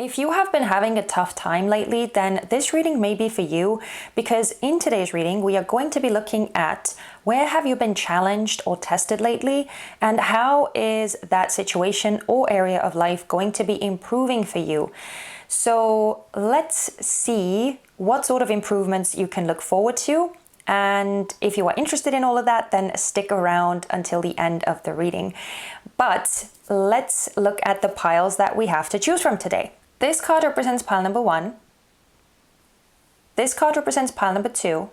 If you have been having a tough time lately, then this reading may be for you, because in today's reading, we are going to be looking at where have you been challenged or tested lately, and how is that situation or area of life going to be improving for you. So let's see what sort of improvements you can look forward to. And if you are interested in all of that, then stick around until the end of the reading. But let's look at the piles that we have to choose from today. This card represents pile number 1. This card represents pile number 2.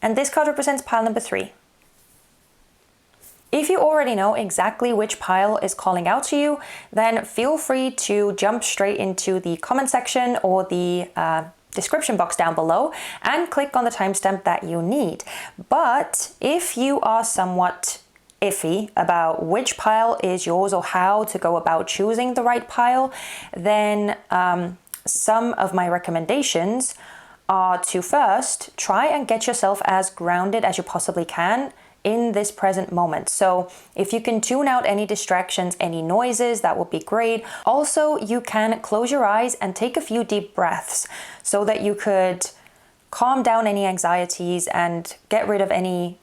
And this card represents pile number 3. If you already know exactly which pile is calling out to you, then feel free to jump straight into the comment section or the description box down below and click on the timestamp that you need. But if you are somewhat iffy about which pile is yours or how to go about choosing the right pile, then some of my recommendations are to first try and get yourself as grounded as you possibly can in this present moment. So if you can tune out any distractions, any noises, that would be great. Also, you can close your eyes and take a few deep breaths so that you could calm down any anxieties and get rid of any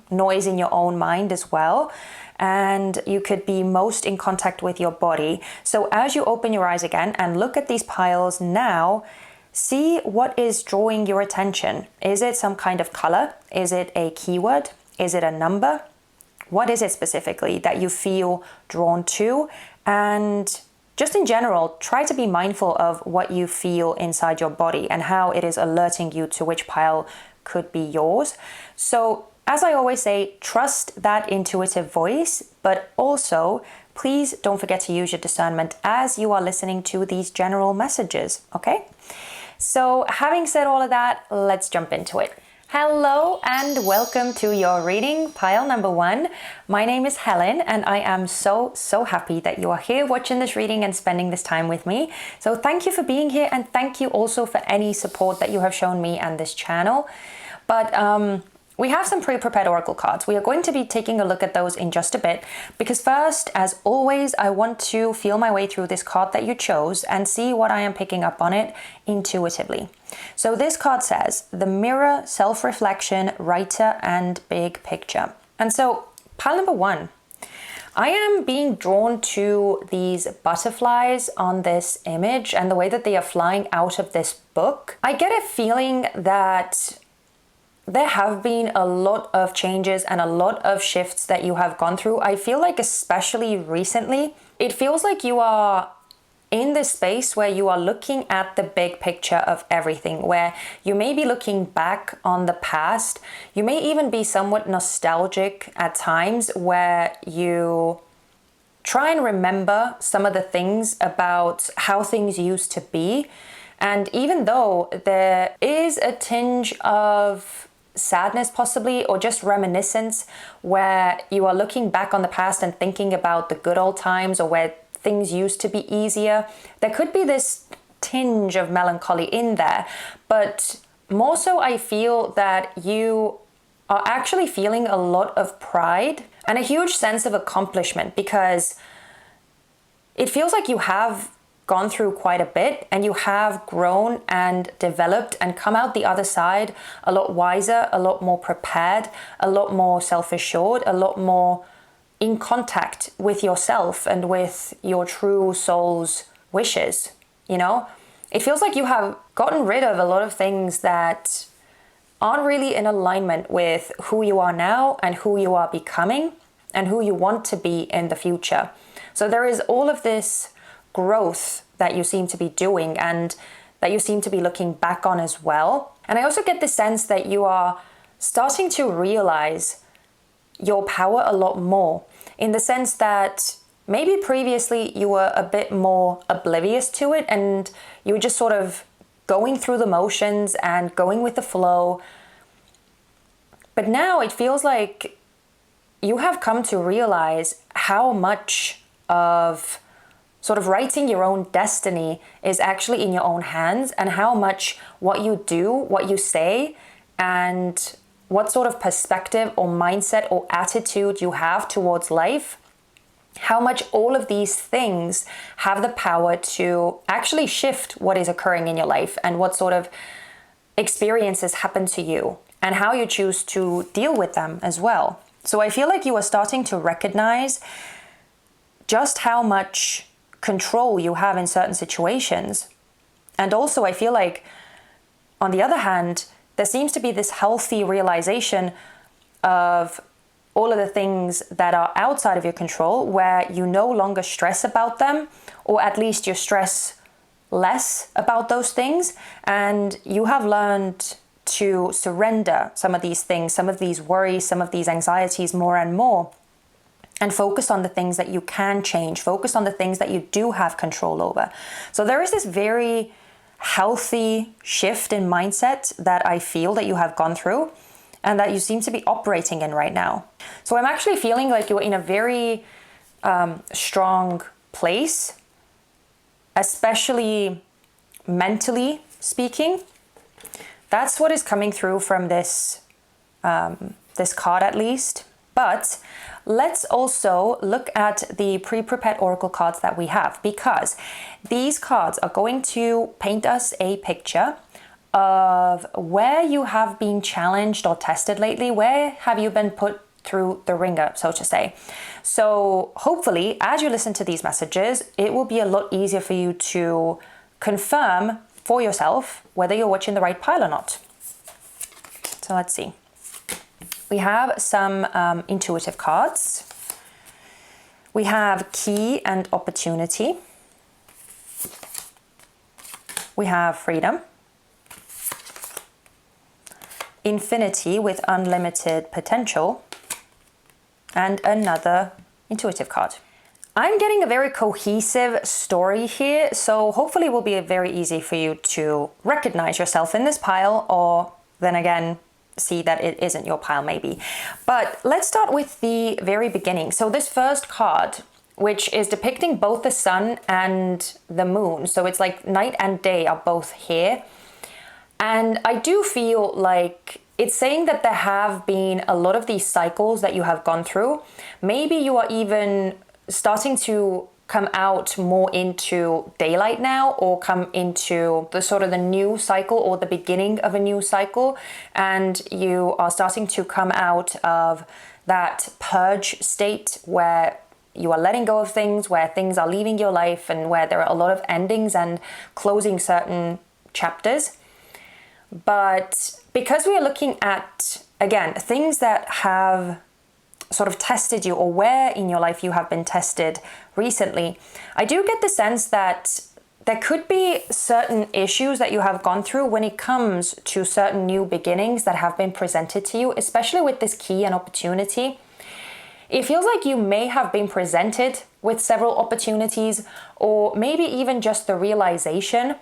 noise in your own mind as well. And you could be most in contact with your body. So as you open your eyes again and look at these piles now, see what is drawing your attention. Is it some kind of color? Is it a keyword? Is it a number? What is it specifically that you feel drawn to? And just in general, try to be mindful of what you feel inside your body and how it is alerting you to which pile could be yours. So, as I always say, trust that intuitive voice, but also please don't forget to use your discernment as you are listening to these general messages, okay? So, having said all of that, let's jump into it. Hello and welcome to your reading, pile number 1. My name is Helen and I am so happy that you are here watching this reading and spending this time with me. So thank you for being here, and thank you also for any support that you have shown me and this channel. But we have some pre-prepared oracle cards. We are going to be taking a look at those in just a bit, because first, as always, I want to feel my way through this card that you chose and see what I am picking up on it intuitively. So this card says, the mirror, self-reflection, writer, and big picture. And so pile number 1, I am being drawn to these butterflies on this image and the way that they are flying out of this book. I get a feeling that there have been a lot of changes and a lot of shifts that you have gone through. I feel like especially recently, it feels like you are in this space where you are looking at the big picture of everything, where you may be looking back on the past. You may even be somewhat nostalgic at times, where you try and remember some of the things about how things used to be. And even though there is a tinge of sadness possibly, or just reminiscence, where you are looking back on the past and thinking about the good old times, or where things used to be easier, there could be this tinge of melancholy in there. But more so, I feel that you are actually feeling a lot of pride and a huge sense of accomplishment, because it feels like you have gone through quite a bit and you have grown and developed and come out the other side a lot wiser, a lot more prepared, a lot more self-assured, a lot more in contact with yourself and with your true soul's wishes. You know, it feels like you have gotten rid of a lot of things that aren't really in alignment with who you are now and who you are becoming and who you want to be in the future. So there is all of this growth that you seem to be doing and that you seem to be looking back on as well. And I also get the sense that you are starting to realize your power a lot more, in the sense that maybe previously you were a bit more oblivious to it and you were just sort of going through the motions and going with the flow. But now it feels like you have come to realize how much of sort of writing your own destiny is actually in your own hands, and how much what you do, what you say, and what sort of perspective or mindset or attitude you have towards life how much all of these things have the power to actually shift what is occurring in your life and what sort of experiences happen to you and how you choose to deal with them as well. So I feel like you are starting to recognize just how much control you have in certain situations. And also I feel like, on the other hand, there seems to be this healthy realization of all of the things that are outside of your control, where you no longer stress about them, or at least you stress less about those things, and you have learned to surrender some of these things, some of these worries, some of these anxieties more and more, and focus on the things that you can change, focus on the things that you do have control over. So there is this very healthy shift in mindset that I feel that you have gone through and that you seem to be operating in right now. So I'm actually feeling like you're in a very strong place, especially mentally speaking. That's what is coming through from this this card, at least. But let's also look at the pre-prepared oracle cards that we have, because these cards are going to paint us a picture of where you have been challenged or tested lately. Where have you been put through the ringer, so to say? So hopefully, as you listen to these messages, it will be a lot easier for you to confirm for yourself whether you're watching the right pile or not. So let's see. We have some intuitive cards. We have key and opportunity. We have freedom. Infinity with unlimited potential. And another intuitive card. I'm getting a very cohesive story here, so hopefully it will be very easy for you to recognize yourself in this pile, or then again, see that it isn't your pile maybe. But let's start with the very beginning. So this first card, which is depicting both the sun and the moon. So it's like night and day are both here. And I do feel like it's saying that there have been a lot of these cycles that you have gone through. Maybe you are even starting to come out more into daylight now, or come into the sort of the new cycle or the beginning of a new cycle. And you are starting to come out of that purge state where you are letting go of things, where things are leaving your life, and where there are a lot of endings and closing certain chapters. But because we are looking at, again, things that have sort of tested you, or where in your life you have been tested recently, I do get the sense that there could be certain issues that you have gone through when it comes to certain new beginnings that have been presented to you, especially with this key and opportunity. It feels like you may have been presented with several opportunities, or maybe even just the realization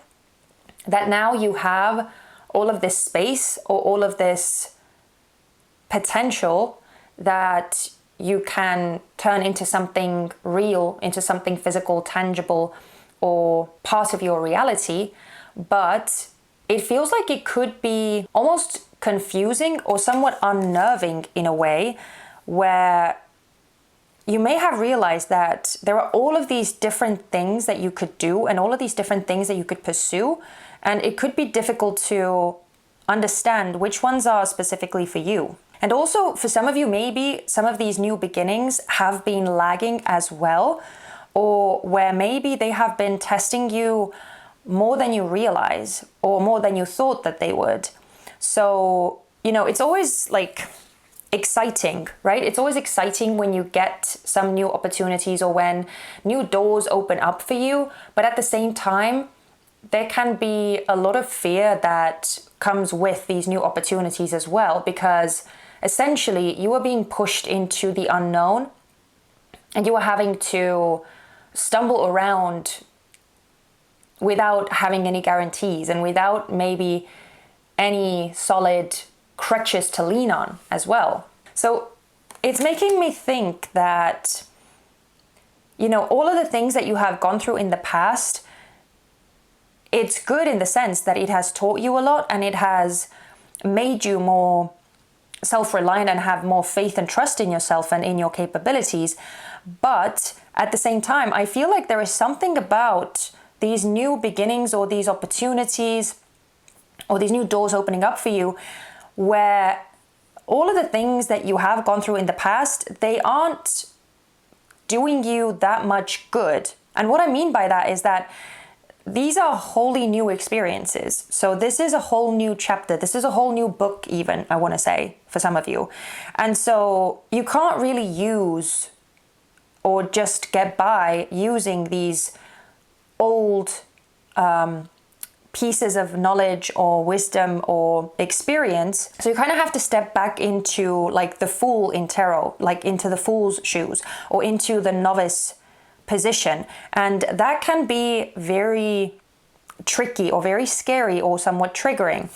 that now you have all of this space or all of this potential that you can turn into something real, into something physical, tangible, or part of your reality. But it feels like it could be almost confusing or somewhat unnerving in a way, where you may have realized that there are all of these different things that you could do and all of these different things that you could pursue. And it could be difficult to understand which ones are specifically for you. And also for some of you, maybe some of these new beginnings have been lagging as well, or where maybe they have been testing you more than you realize, or more than you thought that they would. So, you know, it's always like exciting, right? It's always exciting when you get some new opportunities or when new doors open up for you. But at the same time, there can be a lot of fear that comes with these new opportunities as well, because essentially you are being pushed into the unknown and you are having to stumble around without having any guarantees and without maybe any solid crutches to lean on as well. So it's making me think that, you know, all of the things that you have gone through in the past, it's good in the sense that it has taught you a lot and it has made you more self-reliant and have more faith and trust in yourself and in your capabilities. But at the same time, I feel like there is something about these new beginnings or these opportunities or these new doors opening up for you where all of the things that you have gone through in the past, they aren't doing you that much good. And what I mean by that is that these are wholly new experiences. So this is a whole new chapter. This is a whole new book even, I want to say, for some of you. And so you can't really use or just get by using these old pieces of knowledge or wisdom or experience. So you kind of have to step back into like the fool in tarot, like into the fool's shoes or into the novice position. And that can be very tricky or very scary or somewhat triggering.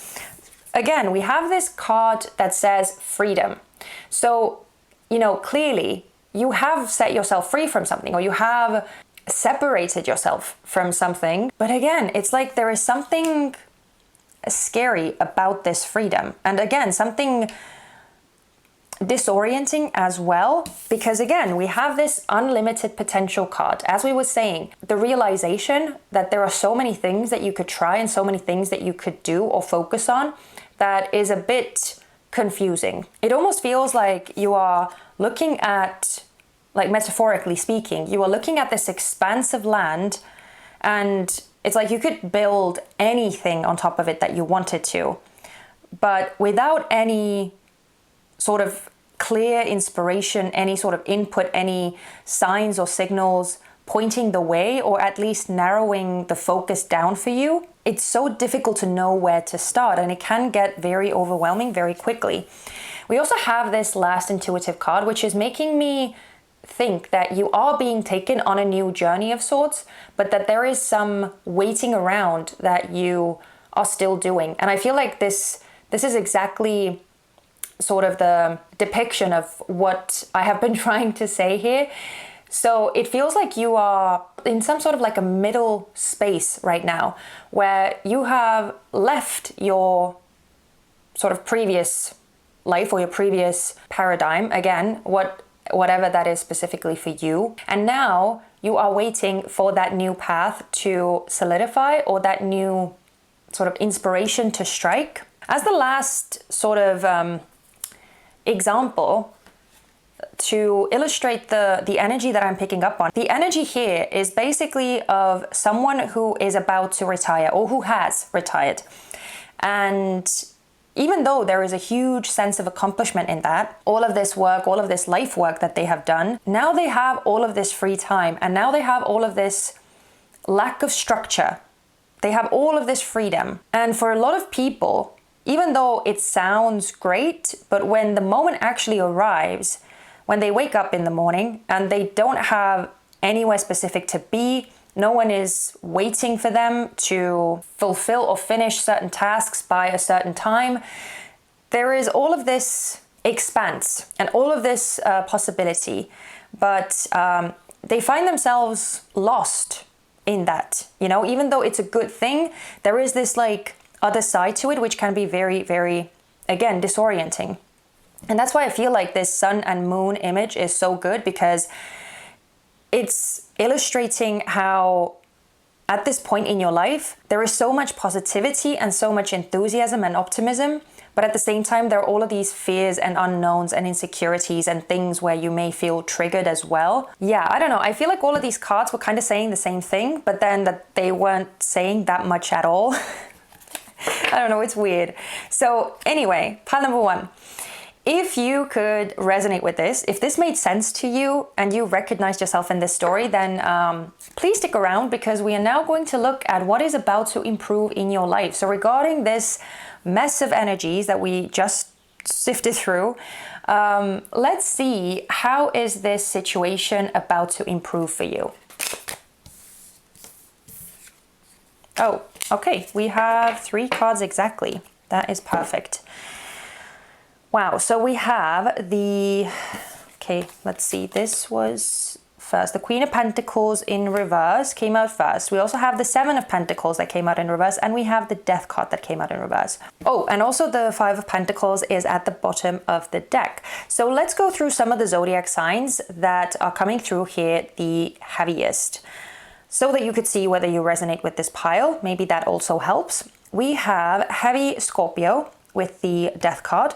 Again, we have this card that says freedom. So, you know, clearly you have set yourself free from something, or you have separated yourself from something. But again, it's like there is something scary about this freedom. And again, something disorienting as well, because again, we have this unlimited potential card. As we were saying, the realization that there are so many things that you could try and so many things that you could do or focus on that is a bit confusing. It almost feels like you are looking at, like metaphorically speaking, you are looking at this expanse of land and it's like you could build anything on top of it that you wanted to, but without any sort of clear inspiration, any sort of input, any signs or signals pointing the way, or at least narrowing the focus down for you, it's so difficult to know where to start, and it can get very overwhelming very quickly. We also have this last intuitive card, which is making me think that you are being taken on a new journey of sorts, but that there is some waiting around that you are still doing. And I feel like this is exactly sort of the depiction of what I have been trying to say here. So it feels like you are in some sort of like a middle space right now, where you have left your sort of previous life or your previous paradigm, again, whatever that is specifically for you. And now you are waiting for that new path to solidify, or that new sort of inspiration to strike. As the last sort of example to illustrate the energy that I'm picking up on, the energy here is basically of someone who is about to retire or who has retired. And even though there is a huge sense of accomplishment in that, all of this work, all of this life work that they have done, now they have all of this free time, and now they have all of this lack of structure. They have all of this freedom. And for a lot of people, even though it sounds great, but when the moment actually arrives, when they wake up in the morning and they don't have anywhere specific to be, no one is waiting for them to fulfill or finish certain tasks by a certain time, there is all of this expanse and all of this possibility, but they find themselves lost in that. You know, even though it's a good thing, there is this like other side to it, which can be very, very, again, disorienting. And that's why I feel like this sun and moon image is so good, because it's illustrating how at this point in your life, there is so much positivity and so much enthusiasm and optimism. But at the same time, there are all of these fears and unknowns and insecurities and things where you may feel triggered as well. Yeah, I don't know. I feel like all of these cards were kind of saying the same thing, but then that they weren't saying that much at all. I don't know, it's weird. So anyway, pile number one. If you could resonate with this, if this made sense to you and you recognized yourself in this story, then please stick around, because we are now going to look at what is about to improve in your life. So regarding this mess of energies that we just sifted through, let's see, how is this situation about to improve for you? Oh, okay, we have 3 cards exactly. That is perfect. Wow, so we have the, okay, let's see, this was first? The Queen of Pentacles in reverse came out first. We also have the Seven of Pentacles that came out in reverse, and we have the Death card that came out in reverse. Oh, and also the Five of Pentacles is at the bottom of the deck. So let's go through some of the zodiac signs that are coming through here the heaviest, so that you could see whether you resonate with this pile. Maybe that also helps. We have heavy Scorpio with the Death card.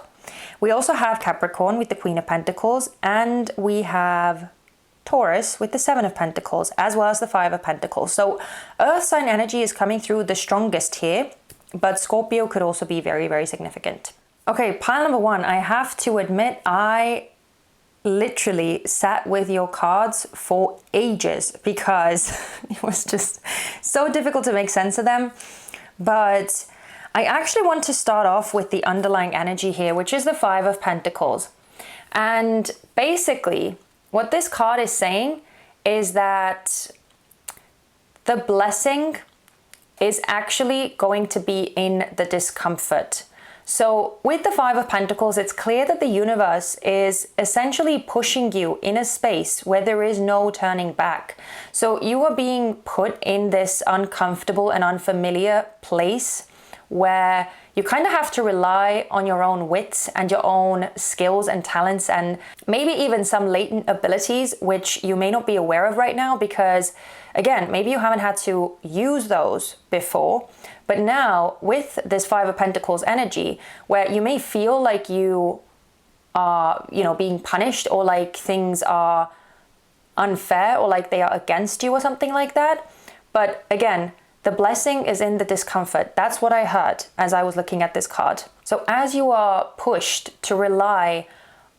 We also have Capricorn with the Queen of Pentacles, and we have Taurus with the Seven of Pentacles, as well as the Five of Pentacles. So Earth sign energy is coming through the strongest here, but Scorpio could also be very, very significant. Okay, pile number one. I have to admit, I literally sat with your cards for ages because it was just so difficult to make sense of them. But I actually want to start off with the underlying energy here, which is the Five of Pentacles. And basically, what this card is saying is that the blessing is actually going to be in the discomfort. So with the Five of Pentacles, it's clear that the universe is essentially pushing you in a space where there is no turning back. So you are being put in this uncomfortable and unfamiliar place where you kind of have to rely on your own wits and your own skills and talents, and maybe even some latent abilities which you may not be aware of right now because, again, maybe you haven't had to use those before. But now with this Five of Pentacles energy, where you may feel like you are, being punished, or like things are unfair, or like they are against you or something like that. But again, the blessing is in the discomfort. That's what I heard as I was looking at this card. So as you are pushed to rely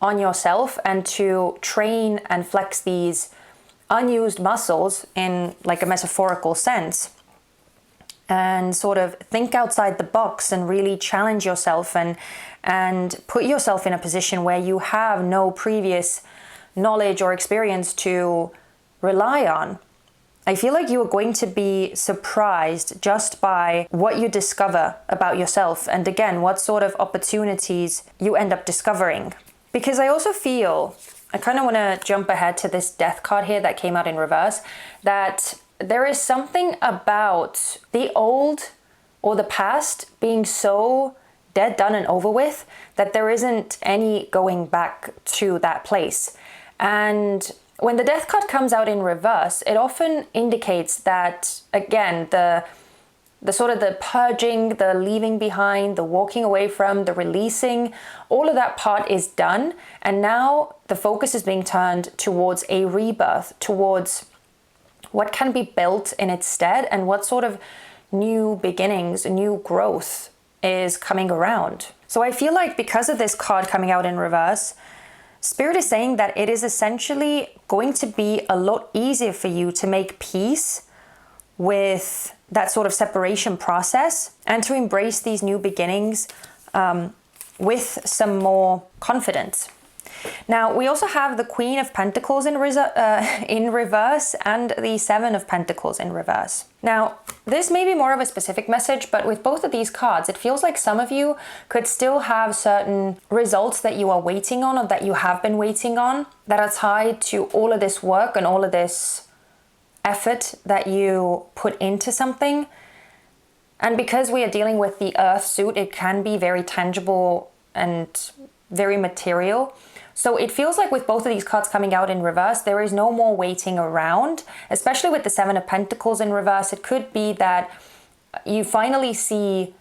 on yourself and to train and flex these unused muscles in like a metaphorical sense, and sort of think outside the box and really challenge yourself and put yourself in a position where you have no previous knowledge or experience to rely on, I feel like you are going to be surprised just by what you discover about yourself, and again, what sort of opportunities you end up discovering. Because I also feel, I kind of want to jump ahead to this Death card here that came out in reverse, that there is something about the old or the past being so dead, done, and over with that there isn't any going back to that place. And when the Death card comes out in reverse, it often indicates that, again, the sort of the purging, the leaving behind, the walking away from, the releasing, all of that part is done. And now the focus is being turned towards a rebirth, towards what can be built in its stead, and what sort of new beginnings, new growth is coming around. So I feel like because of this card coming out in reverse, Spirit is saying that it is essentially going to be a lot easier for you to make peace with that sort of separation process and to embrace these new beginnings with some more confidence. Now, we also have the Queen of Pentacles in reverse and the Seven of Pentacles in reverse. Now, this may be more of a specific message, but with both of these cards, it feels like some of you could still have certain results that you are waiting on, or that you have been waiting on, that are tied to all of this work and all of this effort that you put into something. And because we are dealing with the Earth suit, it can be very tangible and very material. So it feels like with both of these cards coming out in reverse, there is no more waiting around, especially with the Seven of Pentacles in reverse. It could be that you finally see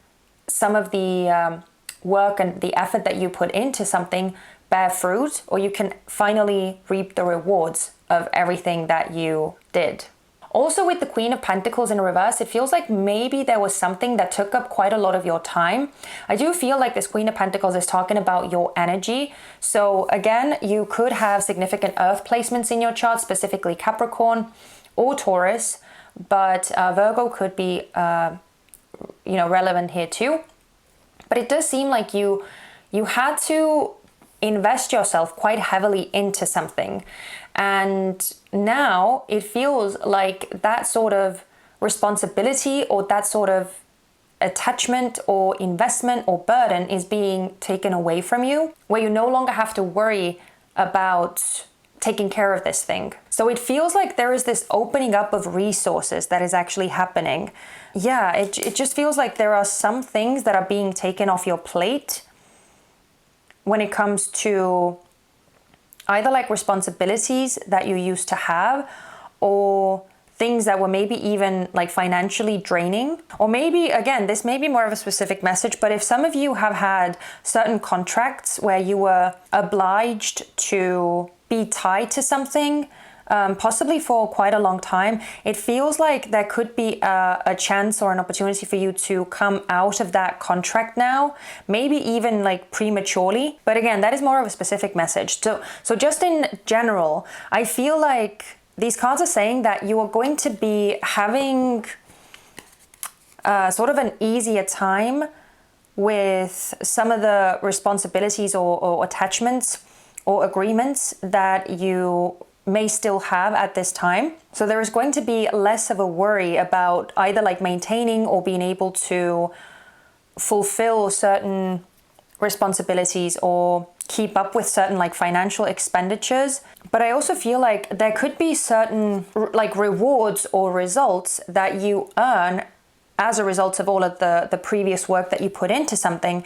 some of the work and the effort that you put into something bear fruit, or you can finally reap the rewards of everything that you did. Also with the Queen of Pentacles in reverse, it feels like maybe there was something that took up quite a lot of your time. I do feel like this Queen of Pentacles is talking about your energy. So again, you could have significant Earth placements in your chart, specifically Capricorn or Taurus, but Virgo could be relevant here too. But it does seem like you had to invest yourself quite heavily into something. And now it feels like that sort of responsibility, or that sort of attachment or investment or burden is being taken away from you, where you no longer have to worry about taking care of this thing. So it feels like there is this opening up of resources that is actually happening. Yeah, it just feels like there are some things that are being taken off your plate when it comes to either like responsibilities that you used to have, or things that were maybe even like financially draining. Or maybe, again, this may be more of a specific message, but if some of you have had certain contracts where you were obliged to be tied to something, possibly for quite a long time, it feels like there could be a chance or an opportunity for you to come out of that contract now, maybe even like prematurely. But again, that is more of a specific message. So just in general, I feel like these cards are saying that you are going to be having sort of an easier time with some of the responsibilities or attachments or agreements that you may still have at this time. So there is going to be less of a worry about either like maintaining or being able to fulfill certain responsibilities or keep up with certain like financial expenditures. But I also feel like there could be certain like rewards or results that you earn as a result of all of the previous work that you put into something.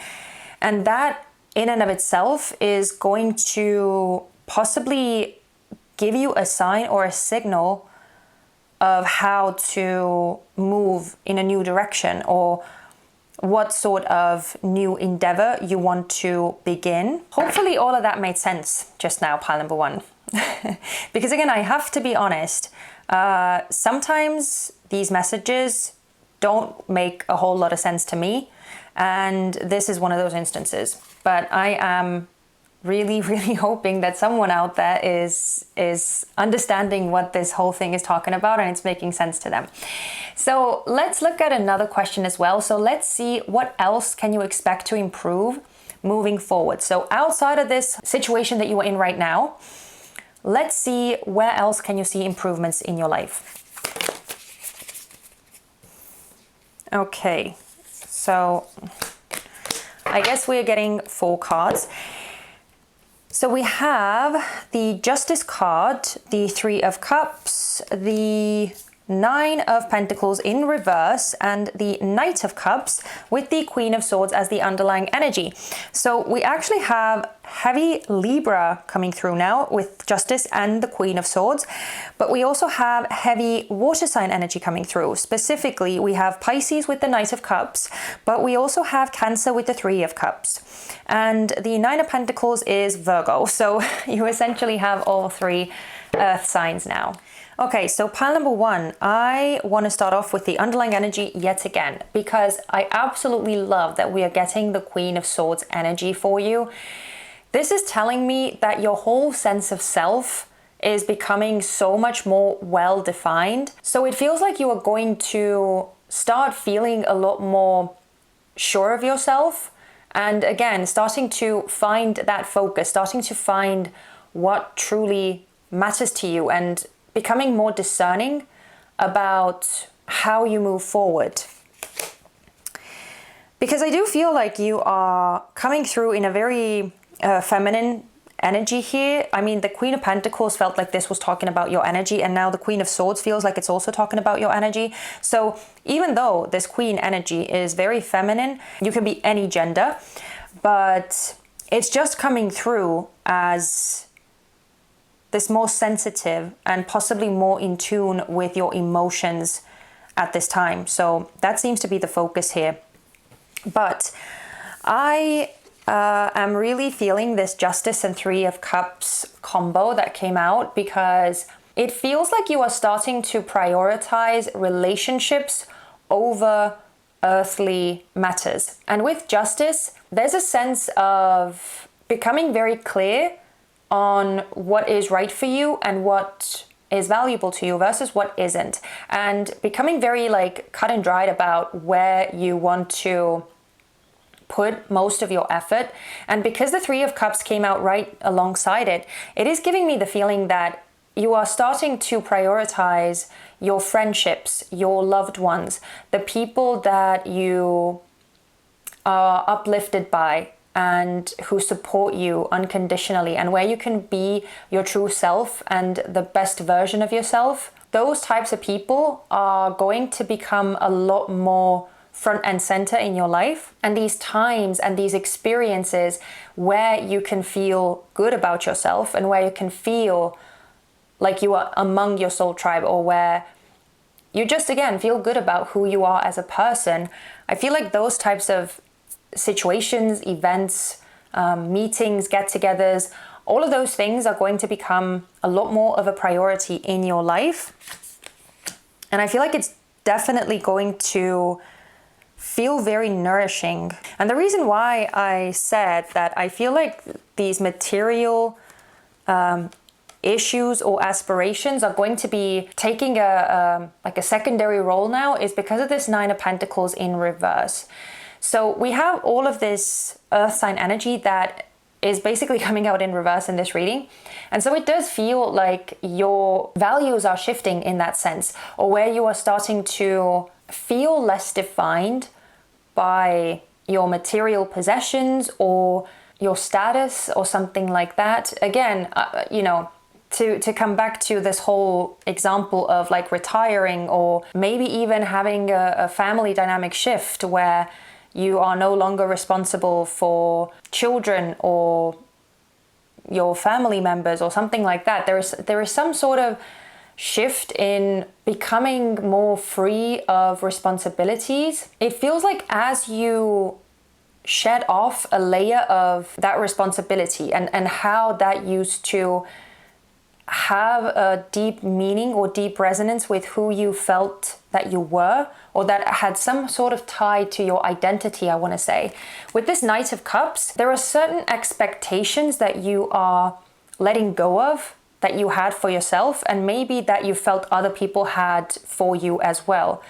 And that in and of itself is going to possibly give you a sign or a signal of how to move in a new direction, or what sort of new endeavor you want to begin. Hopefully all of that made sense just now, pile number one. Because again, I have to be honest, sometimes these messages don't make a whole lot of sense to me, and this is one of those instances. But I am really, really hoping that someone out there is understanding what this whole thing is talking about and it's making sense to them. So let's look at another question as well. So let's see, what else can you expect to improve moving forward? So outside of this situation that you are in right now, let's see where else can you see improvements in your life. Okay, so I guess we're getting 4 cards. So we have the Justice card, the 3 of Cups, the 9 of Pentacles in reverse, and the Knight of Cups with the Queen of Swords as the underlying energy. So we actually have heavy Libra coming through now with Justice and the Queen of Swords, but we also have heavy water sign energy coming through. Specifically, we have Pisces with the Knight of Cups, but we also have Cancer with the 3 of Cups. And the 9 of Pentacles is Virgo. So you essentially have all 3 earth signs now. Okay, so pile number 1, I want to start off with the underlying energy yet again, because I absolutely love that we are getting the Queen of Swords energy for you. This is telling me that your whole sense of self is becoming so much more well-defined. So it feels like you are going to start feeling a lot more sure of yourself. And again, starting to find that focus, starting to find what truly matters to you, and becoming more discerning about how you move forward. Because I do feel like you are coming through in a very feminine energy here. I mean, the Queen of Pentacles felt like this was talking about your energy, and now the Queen of Swords feels like it's also talking about your energy. So even though this Queen energy is very feminine, you can be any gender, but it's just coming through as this more sensitive and possibly more in tune with your emotions at this time. So that seems to be the focus here. But I am really feeling this Justice and 3 of Cups combo that came out, because it feels like you are starting to prioritize relationships over earthly matters. And with Justice, there's a sense of becoming very clear on what is right for you and what is valuable to you versus what isn't, and becoming very like cut and dried about where you want to put most of your effort. And because the 3 of Cups came out right alongside it, it is giving me the feeling that you are starting to prioritize your friendships, your loved ones, the people that you are uplifted by, and who support you unconditionally, and where you can be your true self and the best version of yourself, those types of people are going to become a lot more front and center in your life. And these times and these experiences where you can feel good about yourself and where you can feel like you are among your soul tribe, or where you just, again, feel good about who you are as a person, I feel like those types of situations, events, meetings, get-togethers, all of those things are going to become a lot more of a priority in your life. And I feel like it's definitely going to feel very nourishing. And the reason why I said that I feel like these material issues or aspirations are going to be taking a secondary role now is because of this Nine of Pentacles in reverse. So we have all of this earth sign energy that is basically coming out in reverse in this reading. And so it does feel like your values are shifting in that sense, or where you are starting to feel less defined by your material possessions or your status or something like that. Again, to come back to this whole example of like retiring, or maybe even having a family dynamic shift where you are no longer responsible for children or your family members or something like that. There is some sort of shift in becoming more free of responsibilities. It feels like as you shed off a layer of that responsibility and how that used to have a deep meaning or deep resonance with who you felt that you were, or that had some sort of tie to your identity, I want to say. With this Knight of Cups, there are certain expectations that you are letting go of, that you had for yourself, and maybe that you felt other people had for you as well.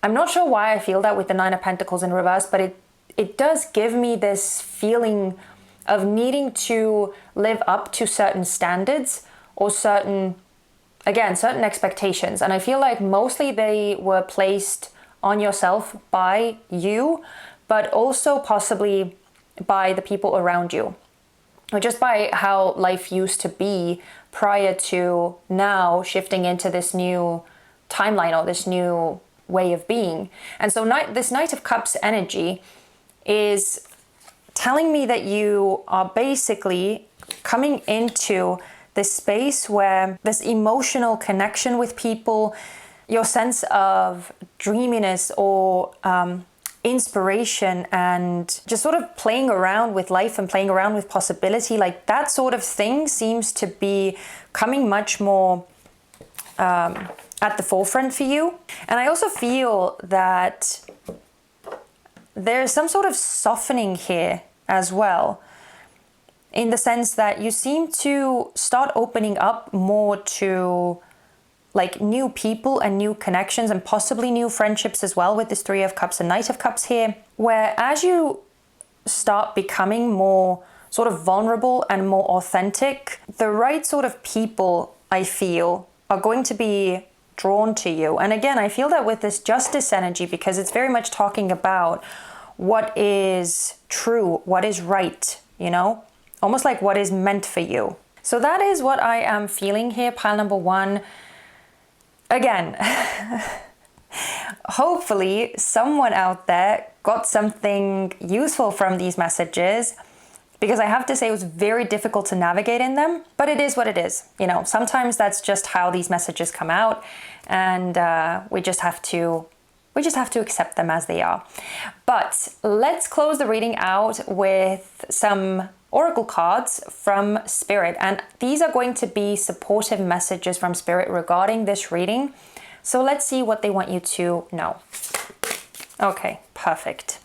I'm not sure why I feel that with the Nine of Pentacles in reverse, but it does give me this feeling of needing to live up to certain standards or certain expectations. And I feel like mostly they were placed on yourself by you, but also possibly by the people around you, or just by how life used to be prior to now shifting into this new timeline or this new way of being. And so this Knight of Cups energy is telling me that you are basically coming into this space where this emotional connection with people, your sense of dreaminess or inspiration, and just sort of playing around with life and playing around with possibility, like that sort of thing seems to be coming much more at the forefront for you. And I also feel that there's some sort of softening here as well, in the sense that you seem to start opening up more to like new people and new connections, and possibly new friendships as well, with this Three of Cups and Knight of Cups here, where as you start becoming more sort of vulnerable and more authentic, the right sort of people, I feel, are going to be drawn to you. And again, I feel that with this Justice energy, because it's very much talking about what is true, what is right, almost like what is meant for you. So that is what I am feeling here, pile number one. Again, hopefully someone out there got something useful from these messages, because I have to say it was very difficult to navigate in them, but it is what it is. Sometimes that's just how these messages come out, and we just have to accept them as they are. But let's close the reading out with some oracle cards from Spirit. And these are going to be supportive messages from Spirit regarding this reading. So let's see what they want you to know. Okay, perfect.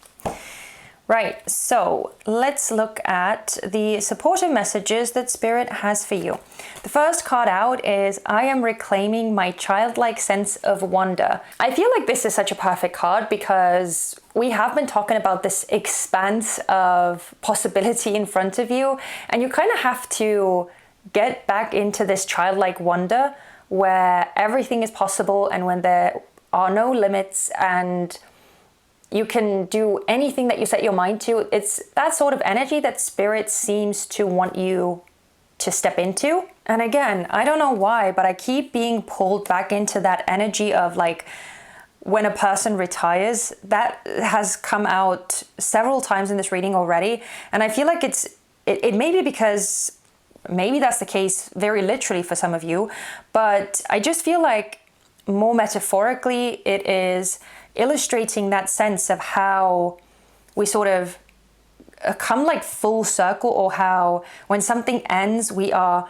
Right, so let's look at the supportive messages that Spirit has for you. The first card out is, I am reclaiming my childlike sense of wonder. I feel like this is such a perfect card because we have been talking about this expanse of possibility in front of you, and you kind of have to get back into this childlike wonder where everything is possible and when there are no limits, and you can do anything that you set your mind to. It's that sort of energy that Spirit seems to want you to step into. And again, I don't know why, but I keep being pulled back into that energy of like when a person retires. That has come out several times in this reading already. And I feel like it may be because maybe that's the case very literally for some of you, but I just feel like more metaphorically, it is illustrating that sense of how we sort of come like full circle, or how when something ends, we are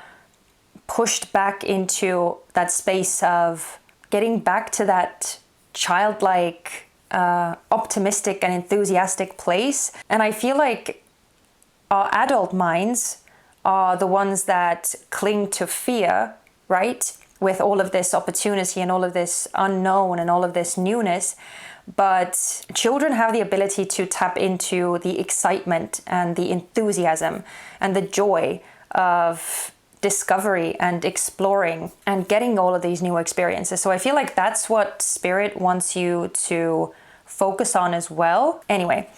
pushed back into that space of getting back to that childlike, optimistic and enthusiastic place. And I feel like our adult minds are the ones that cling to fear, right? With all of this opportunity and all of this unknown and all of this newness. But children have the ability to tap into the excitement and the enthusiasm and the joy of discovery and exploring and getting all of these new experiences. So I feel like that's what Spirit wants you to focus on as well. Anyway,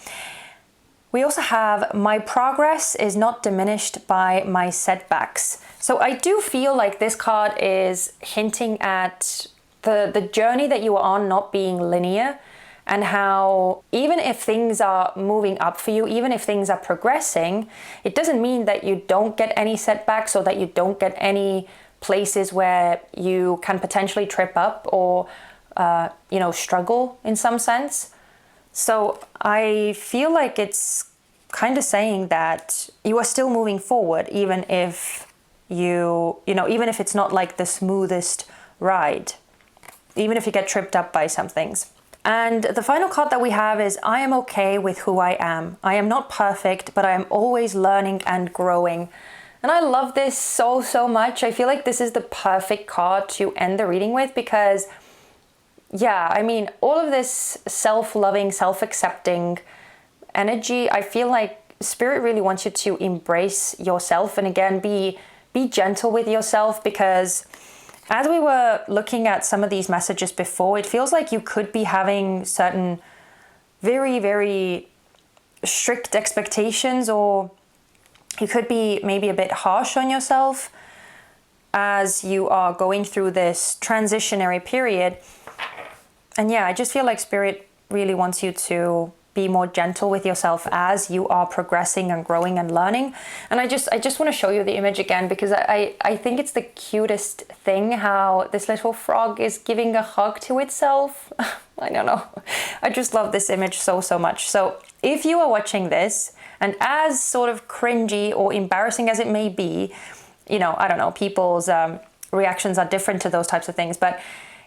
we also have my progress is not diminished by my setbacks. So I do feel like this card is hinting at the journey that you are on not being linear, and how even if things are moving up for you, even if things are progressing, it doesn't mean that you don't get any setbacks or that you don't get any places where you can potentially trip up or, struggle in some sense. So I feel like it's kind of saying that you are still moving forward, even if even if it's not like the smoothest ride, even if you get tripped up by some things. And the final card that we have is I am okay with who I am. I am not perfect, but I am always learning and growing. And I love this so, so much. I feel like this is the perfect card to end the reading with, because yeah, I mean, all of this self-loving, self-accepting energy, I feel like Spirit really wants you to embrace yourself, and again, be gentle with yourself, because as we were looking at some of these messages before, it feels like you could be having certain very, very strict expectations, or you could be maybe a bit harsh on yourself as you are going through this transitionary period. And yeah, I just feel like Spirit really wants you to be more gentle with yourself as you are progressing and growing and learning. And I just want to show you the image again, because I think it's the cutest thing how this little frog is giving a hug to itself. I don't know. I just love this image so, so much. So if you are watching this, and as sort of cringy or embarrassing as it may be, I don't know, people's reactions are different to those types of things, but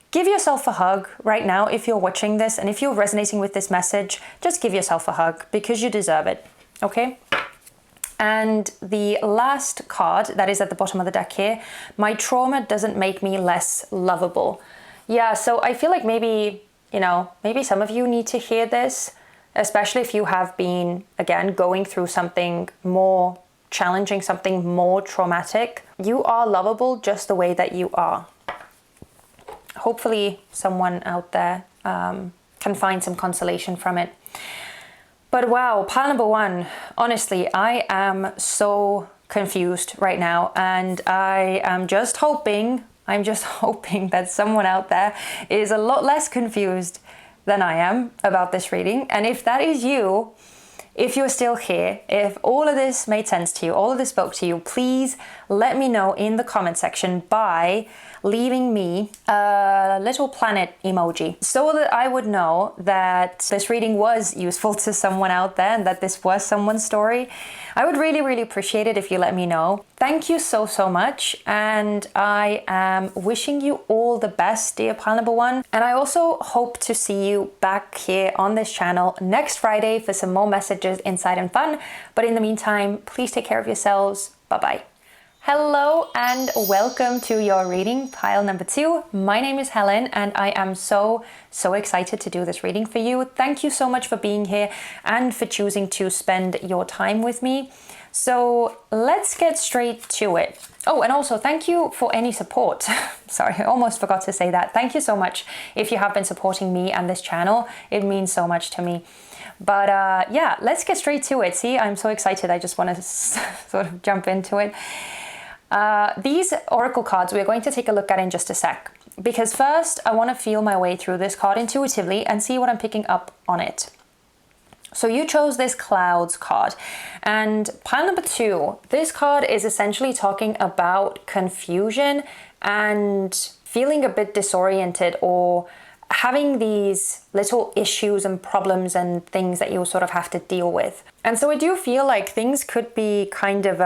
give yourself a hug right now if you're watching this, and if you're resonating with this message, just give yourself a hug, because you deserve it, okay? And the last card that is at the bottom of the deck here, my trauma doesn't make me less lovable. Yeah, so I feel like maybe some of you need to hear this, especially if you have been, again, going through something more challenging, something more traumatic. You are lovable just the way that you are. Hopefully someone out there can find some consolation from it. But wow, pile number one, honestly, I am so confused right now, and I'm just hoping that someone out there is a lot less confused than I am about this reading. And if that is you, if you're still here, if all of this made sense to you, all of this spoke to you, please let me know in the comment section by leaving me a little planet emoji, so that I would know that this reading was useful to someone out there and that this was someone's story. I would really, really appreciate it if you let me know. Thank you so, so much. And I am wishing you all the best, dear pile number one. And I also hope to see you back here on this channel next Friday for some more messages, insight and fun. But in the meantime, please take care of yourselves. Bye-bye. Hello and welcome to your reading, pile number two. My name is Helen, and I am so so excited to do this reading for you. Thank you so much for being here and for choosing to spend your time with me. So let's get straight to it. Oh, and also thank you for any support. Sorry, I almost forgot to say that. Thank you so much if you have been supporting me and this channel. It means so much to me. But yeah, let's get straight to it. See, I'm so excited. I just want to sort of jump into it. These oracle cards we're going to take a look at in just a sec. Because first, I want to feel my way through this card intuitively and see what I'm picking up on it. So you chose this Clouds card, and pile number 2, this card is essentially talking about confusion and feeling a bit disoriented or having these little issues and problems and things that you sort of have to deal with. And so I do feel like things could be kind of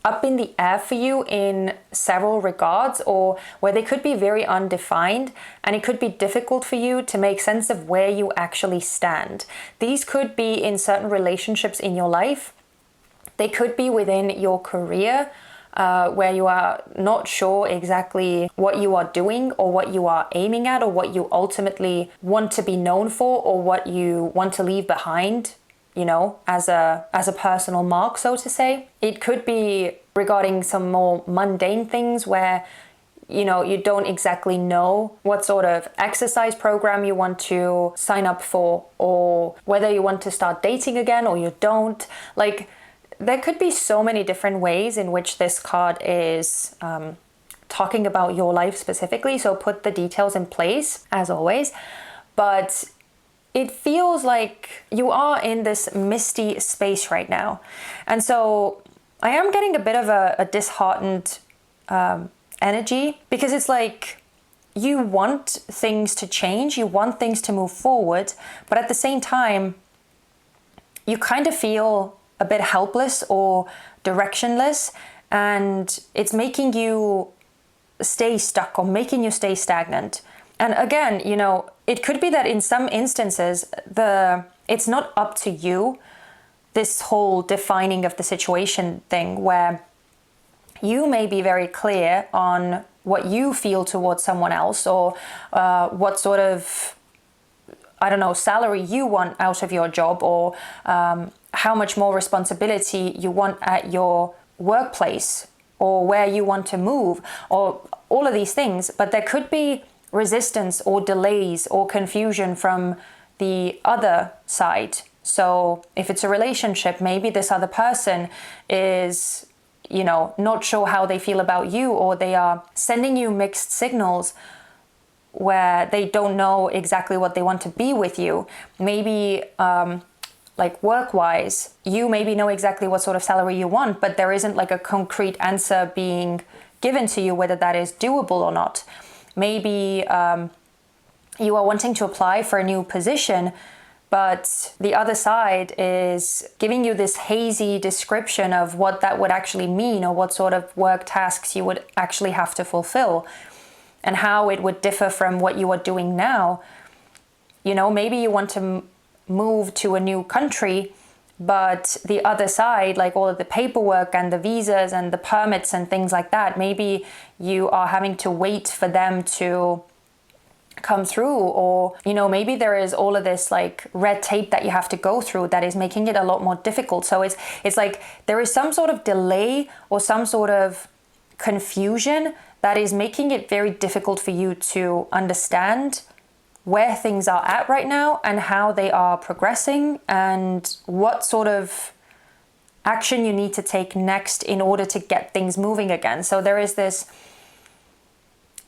up in the air for you in several regards, or where they could be very undefined, and it could be difficult for you to make sense of where you actually stand. These could be in certain relationships in your life. They could be within your career, where you are not sure exactly what you are doing or what you are aiming at or what you ultimately want to be known for or what you want to leave behind, you know, as a personal mark, so to say. It could be regarding some more mundane things where, you know, you don't exactly know what sort of exercise program you want to sign up for, or whether you want to start dating again or you don't. Like, there could be so many different ways in which this card is talking about your life specifically. So put the details in place, as always. But it feels like you are in this misty space right now. And so I am getting a bit of a disheartened energy, because it's like you want things to change, you want things to move forward, but at the same time, you kind of feel a bit helpless or directionless, and it's making you stay stuck or making you stay stagnant. And again, you know, it could be that in some instances, it's not up to you, this whole defining of the situation thing, where you may be very clear on what you feel towards someone else, or what sort of, I don't know, salary you want out of your job, or how much more responsibility you want at your workplace, or where you want to move, or all of these things. But there could be resistance or delays or confusion from the other side. So if it's a relationship, maybe this other person is, you know, not sure how they feel about you, or they are sending you mixed signals where they don't know exactly what they want to be with you. Maybe like work-wise, you maybe know exactly what sort of salary you want, but there isn't like a concrete answer being given to you whether that is doable or not. Maybe you are wanting to apply for a new position, but the other side is giving you this hazy description of what that would actually mean, or what sort of work tasks you would actually have to fulfill, and how it would differ from what you are doing now. You know, maybe you want to move to a new country, but the other side, like all of the paperwork and the visas and the permits and things like that, maybe you are having to wait for them to come through, or, you know, maybe there is all of this like red tape that you have to go through that is making it a lot more difficult. So it's like there is some sort of delay or some sort of confusion that is making it very difficult for you to understand where things are at right now and how they are progressing, and what sort of action you need to take next in order to get things moving again. So there is this,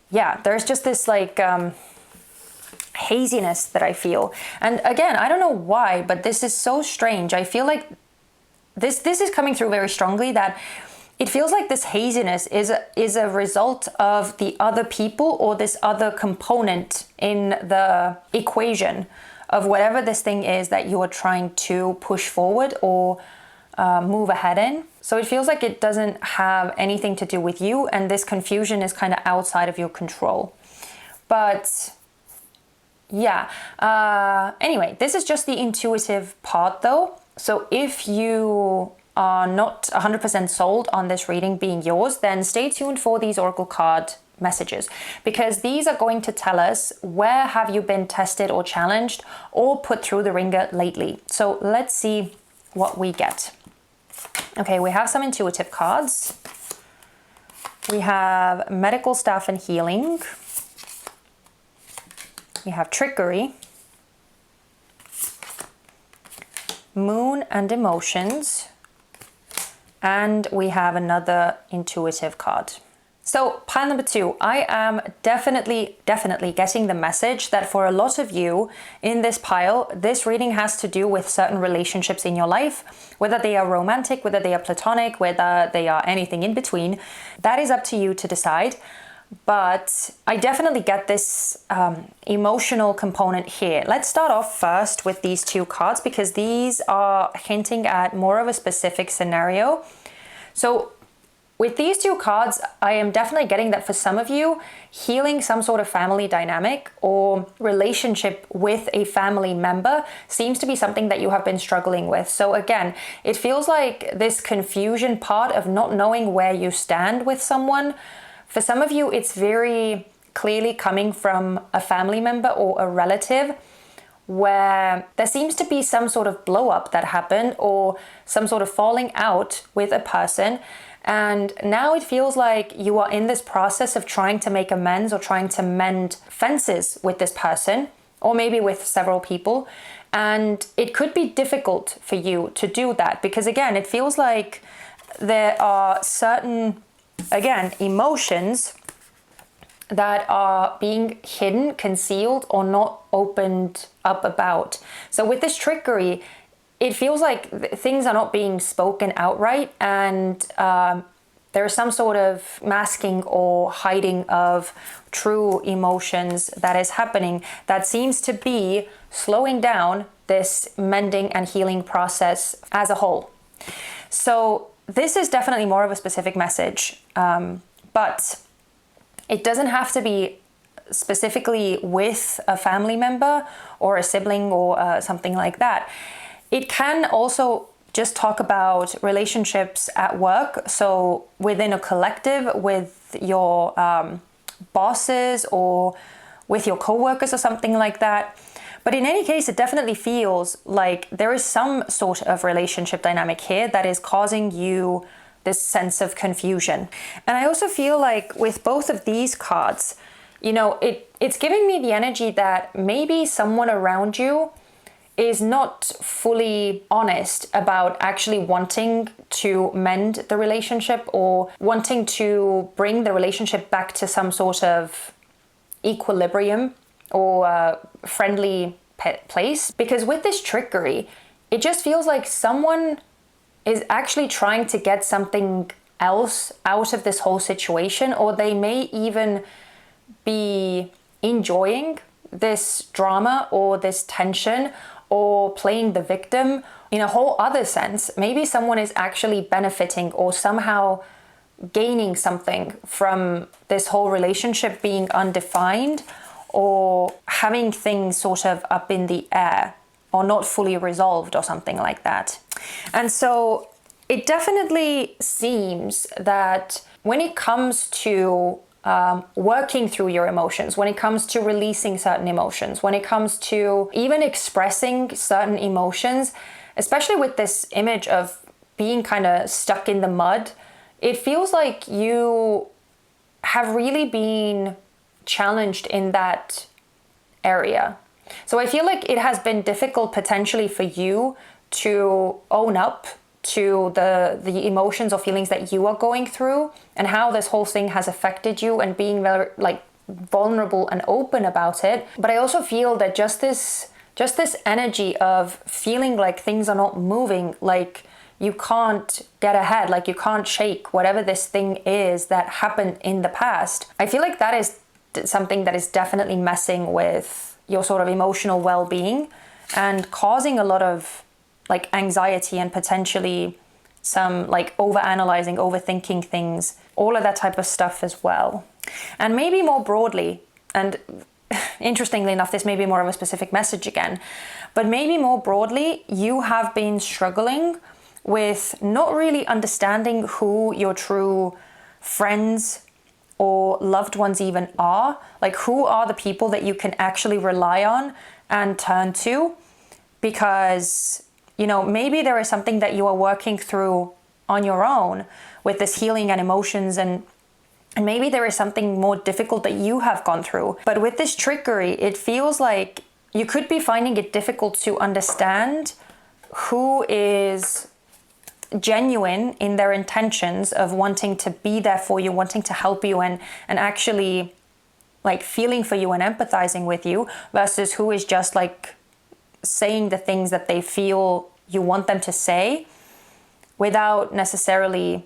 yeah, there's just this like haziness that I feel. And again, I don't know why, but this is so strange. I feel like this is coming through very strongly, that it feels like this haziness is a result of the other people, or this other component in the equation of whatever this thing is that you are trying to push forward or move ahead in. So it feels like it doesn't have anything to do with you, and this confusion is kind of outside of your control. But yeah, anyway, this is just the intuitive part though. So if you are not 100% sold on this reading being yours, then stay tuned for these oracle card messages, because these are going to tell us where have you been tested or challenged or put through the ringer lately. So let's see what we get. Okay, we have some intuitive cards. We have medical staff and healing. We have trickery, moon and emotions, and we have another intuitive card. So pile number 2, I am definitely getting the message that for a lot of you in this pile, this reading has to do with certain relationships in your life, whether they are romantic, whether they are platonic, whether they are anything in between. That is up to you to decide. But I definitely get this emotional component here. Let's start off first with these 2 cards, because these are hinting at more of a specific scenario. So with these 2 cards, I am definitely getting that for some of you, healing some sort of family dynamic or relationship with a family member seems to be something that you have been struggling with. So again, it feels like this confusion part of not knowing where you stand with someone. For some of you, it's very clearly coming from a family member or a relative where there seems to be some sort of blow up that happened or some sort of falling out with a person. And now it feels like you are in this process of trying to make amends or trying to mend fences with this person, or maybe with several people. And it could be difficult for you to do that because, again, it feels like there are certain, again, emotions that are being hidden, concealed, or not opened up about. So with this trickery, it feels like things are not being spoken outright, and there is some sort of masking or hiding of true emotions that is happening that seems to be slowing down this mending and healing process as a whole. So this is definitely more of a specific message, but it doesn't have to be specifically with a family member or a sibling or something like that. It can also just talk about relationships at work. So within a collective, with your bosses or with your coworkers or something like that. But in any case, it definitely feels like there is some sort of relationship dynamic here that is causing you this sense of confusion. And I also feel like with both of these cards, you know, it's giving me the energy that maybe someone around you is not fully honest about actually wanting to mend the relationship or wanting to bring the relationship back to some sort of equilibrium or friendly place. Because with this trickery, it just feels like someone is actually trying to get something else out of this whole situation, or they may even be enjoying this drama or this tension or playing the victim in a whole other sense. Maybe someone is actually benefiting or somehow gaining something from this whole relationship being undefined or having things sort of up in the air or not fully resolved or something like that. And so it definitely seems that when it comes to working through your emotions, when it comes to releasing certain emotions, when it comes to even expressing certain emotions, especially with this image of being kind of stuck in the mud, it feels like you have really been challenged in that area. So I feel like it has been difficult potentially for you to own up to the emotions or feelings that you are going through and how this whole thing has affected you, and being very vulnerable and open about it. But I also feel that just this energy of feeling like things are not moving, like you can't get ahead, like you can't shake whatever this thing is that happened in the past. I feel like that is something that is definitely messing with your sort of emotional well-being and causing a lot of anxiety and potentially some overanalyzing, overthinking things, all of that type of stuff as well. And maybe more broadly, and interestingly enough, this may be more of a specific message again, but maybe more broadly, you have been struggling with not really understanding who your true friends or loved ones even are. Like, who are the people that you can actually rely on and turn to? Because, you know, maybe there is something that you are working through on your own with this healing and emotions, and maybe there is something more difficult that you have gone through. But with this trickery, it feels like you could be finding it difficult to understand who is genuine in their intentions of wanting to be there for you, wanting to help you, and actually like feeling for you and empathizing with you, versus who is just like saying the things that they feel you want them to say without necessarily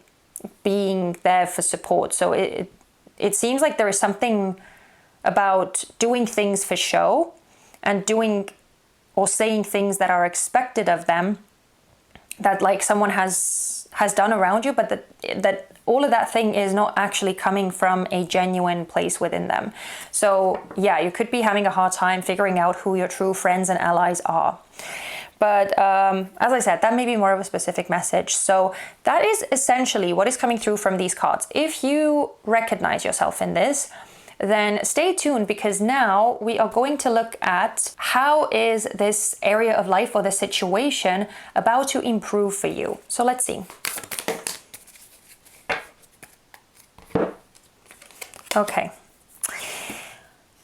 being there for support. So it seems like there is something about doing things for show and doing or saying things that are expected of them, that like someone has done around you, but that all of that thing is not actually coming from a genuine place within them. So yeah, you could be having a hard time figuring out who your true friends and allies are. But as I said, that may be more of a specific message. So that is essentially what is coming through from these cards. If you recognize yourself in this, then stay tuned, because now we are going to look at how is this area of life or the situation about to improve for you. So let's see. Okay.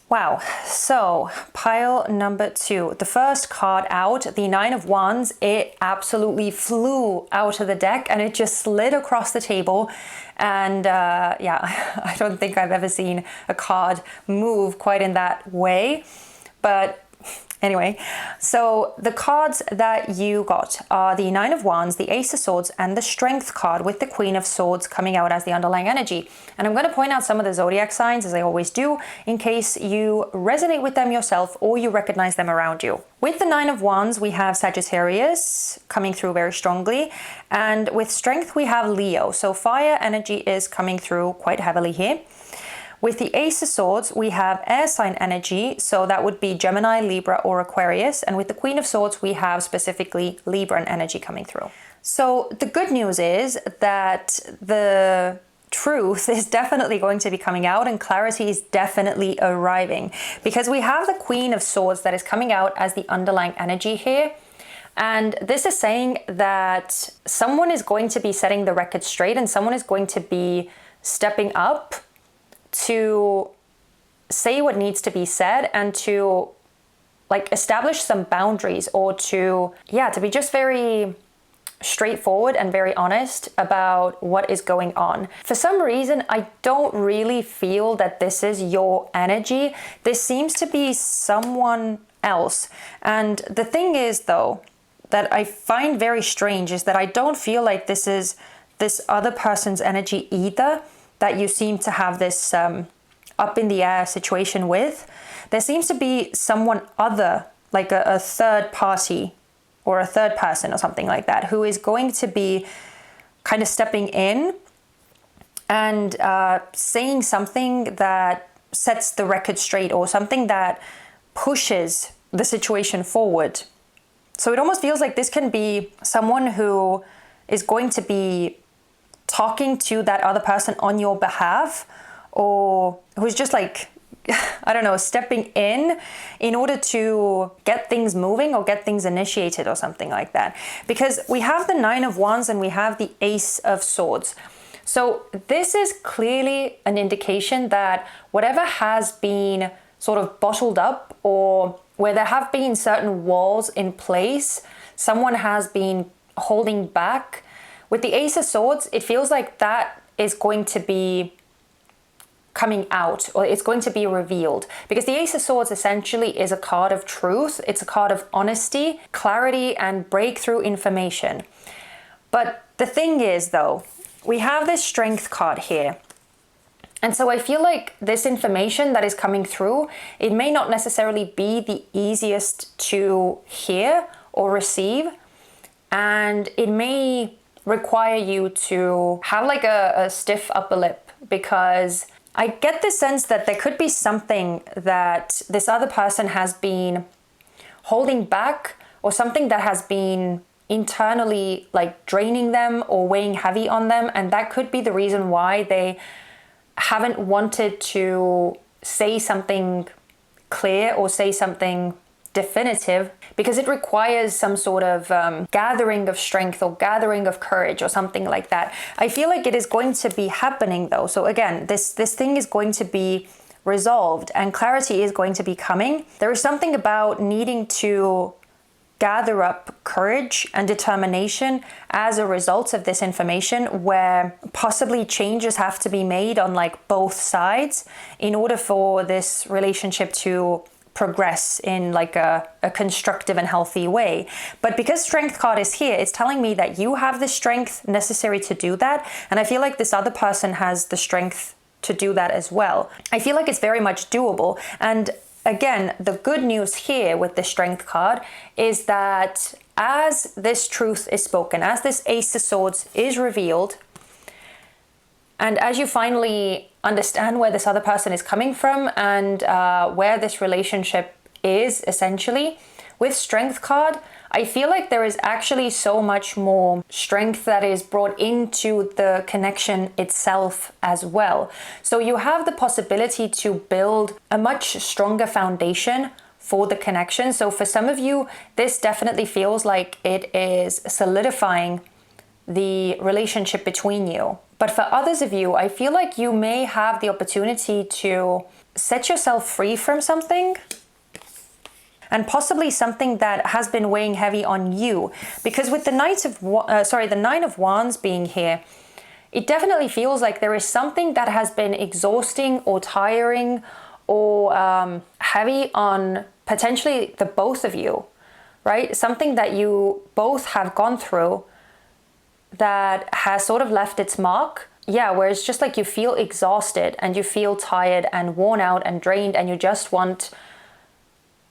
Wow, so pile number 2, the first card out, the 9 of Wands, it absolutely flew out of the deck and it just slid across the table. And yeah, I don't think I've ever seen a card move quite in that way. But anyway, so the cards that you got are the 9 of Wands, the Ace of Swords, and the Strength card, with the Queen of Swords coming out as the underlying energy. And I'm going to point out some of the zodiac signs, as I always do, in case you resonate with them yourself or you recognize them around you. With the 9 of Wands, we have Sagittarius coming through very strongly. And with Strength, we have Leo. So fire energy is coming through quite heavily here. With the Ace of Swords, we have air sign energy, so that would be Gemini, Libra, or Aquarius. And with the Queen of Swords, we have specifically Libran energy coming through. So the good news is that the truth is definitely going to be coming out and clarity is definitely arriving, because we have the Queen of Swords that is coming out as the underlying energy here. And this is saying that someone is going to be setting the record straight and someone is going to be stepping up to say what needs to be said and to like establish some boundaries, or to be just very straightforward and very honest about what is going on. For some reason, I don't really feel that this is your energy. This seems to be someone else. And the thing is, though, that I find very strange is that I don't feel like this is this other person's energy either, that you seem to have this up in the air situation with. There seems to be someone other, like a third party or a third person or something like that, who is going to be kind of stepping in and saying something that sets the record straight, or something that pushes the situation forward. So it almost feels like this can be someone who is going to be talking to that other person on your behalf, or who's just like, I don't know, stepping in order to get things moving or get things initiated or something like that. Because we have the 9 of Wands and we have the Ace of Swords. So this is clearly an indication that whatever has been sort of bottled up, or where there have been certain walls in place, someone has been holding back. With the Ace of Swords, it feels like that is going to be coming out, or it's going to be revealed, because the Ace of Swords essentially is a card of truth. It's a card of honesty, clarity, and breakthrough information. But the thing is, though, we have this Strength card here. And so I feel like this information that is coming through, it may not necessarily be the easiest to hear or receive. And it may require you to have like a stiff upper lip, because I get the sense that there could be something that this other person has been holding back, or something that has been internally like draining them or weighing heavy on them. And that could be the reason why they haven't wanted to say something clear or say something definitive because it requires some sort of gathering of strength or gathering of courage or something like that. I feel like it is going to be happening though. So again, this thing is going to be resolved and clarity is going to be coming. There is something about needing to gather up courage and determination as a result of this information, where possibly changes have to be made on like both sides in order for this relationship to progress in like a constructive and healthy way. But because Strength card is here, it's telling me that you have the strength necessary to do that. And I feel like this other person has the strength to do that as well. I feel like it's very much doable. And again, the good news here with the Strength card is that as this truth is spoken, as this Ace of Swords is revealed, and as you finally understand where this other person is coming from and where this relationship is essentially, with Strength card, I feel like there is actually so much more strength that is brought into the connection itself as well. So you have the possibility to build a much stronger foundation for the connection. So for some of you, this definitely feels like it is solidifying the relationship between you. But for others of you, I feel like you may have the opportunity to set yourself free from something, and possibly something that has been weighing heavy on you. Because with the the Nine of Wands being here, it definitely feels like there is something that has been exhausting or tiring or heavy on potentially the both of you, right? Something that you both have gone through that has sort of left its mark. Yeah, where it's just like you feel exhausted and you feel tired and worn out and drained, and you just want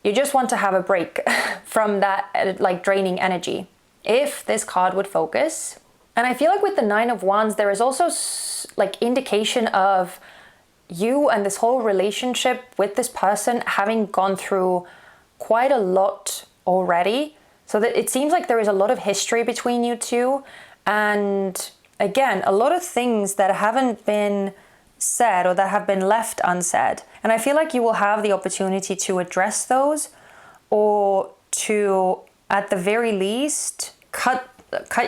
to have a break from that like draining energy. If this card would focus. And I feel like with the Nine of Wands, there is also like indication of you and this whole relationship with this person having gone through quite a lot already. So that it seems like there is a lot of history between you two. And again, a lot of things that haven't been said or that have been left unsaid. And I feel like you will have the opportunity to address those, or to, at the very least, cut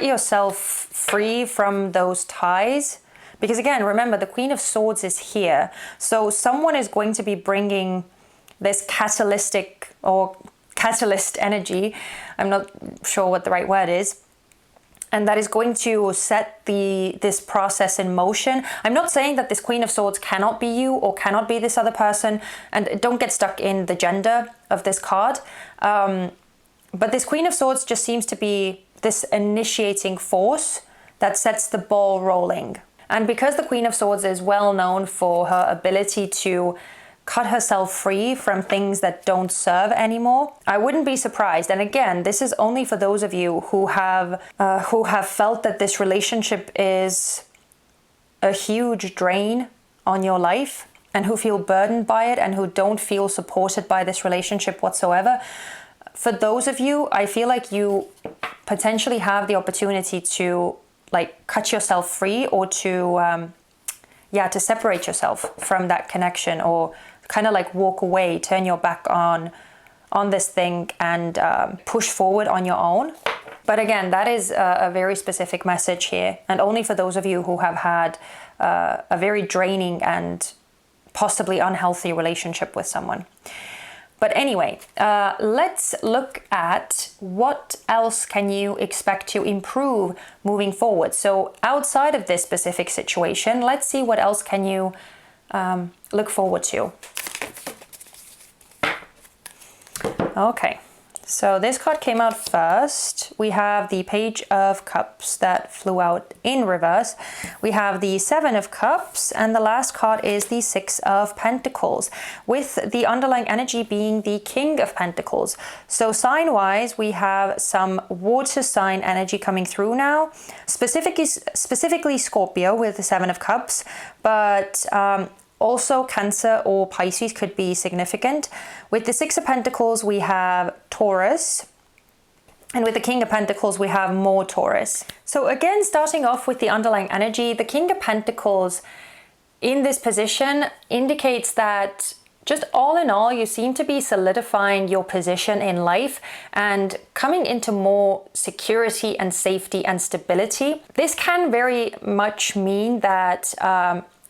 yourself free from those ties. Because again, remember, the Queen of Swords is here. So someone is going to be bringing this catalyst energy. I'm not sure what the right word is. And that is going to set this process in motion. I'm not saying that this Queen of Swords cannot be you or cannot be this other person. And don't get stuck in the gender of this card. But this Queen of Swords just seems to be this initiating force that sets the ball rolling. And because the Queen of Swords is well known for her ability to cut herself free from things that don't serve anymore, I wouldn't be surprised. And again, this is only for those of you who have felt that this relationship is a huge drain on your life, and who feel burdened by it and who don't feel supported by this relationship whatsoever. For those of you, I feel like you potentially have the opportunity to like cut yourself free, or to separate yourself from that connection, or kind of like walk away, turn your back on this thing and push forward on your own. But again, that is a very specific message here, and only for those of you who have had a very draining and possibly unhealthy relationship with someone. But anyway, let's look at what else can you expect to improve moving forward. So outside of this specific situation, let's see what else can you look forward to. Okay, so this card came out first. We have the Page of Cups that flew out in reverse. We have the Seven of Cups, and the last card is the Six of Pentacles, with the underlying energy being the King of Pentacles. So sign-wise, we have some water sign energy coming through now, specifically Scorpio with the Seven of Cups, but also Cancer or Pisces could be significant. With the Six of Pentacles, we have Taurus. And with the King of Pentacles, we have more Taurus. So again, starting off with the underlying energy, the King of Pentacles in this position indicates that just all in all, you seem to be solidifying your position in life and coming into more security and safety and stability. This can very much mean that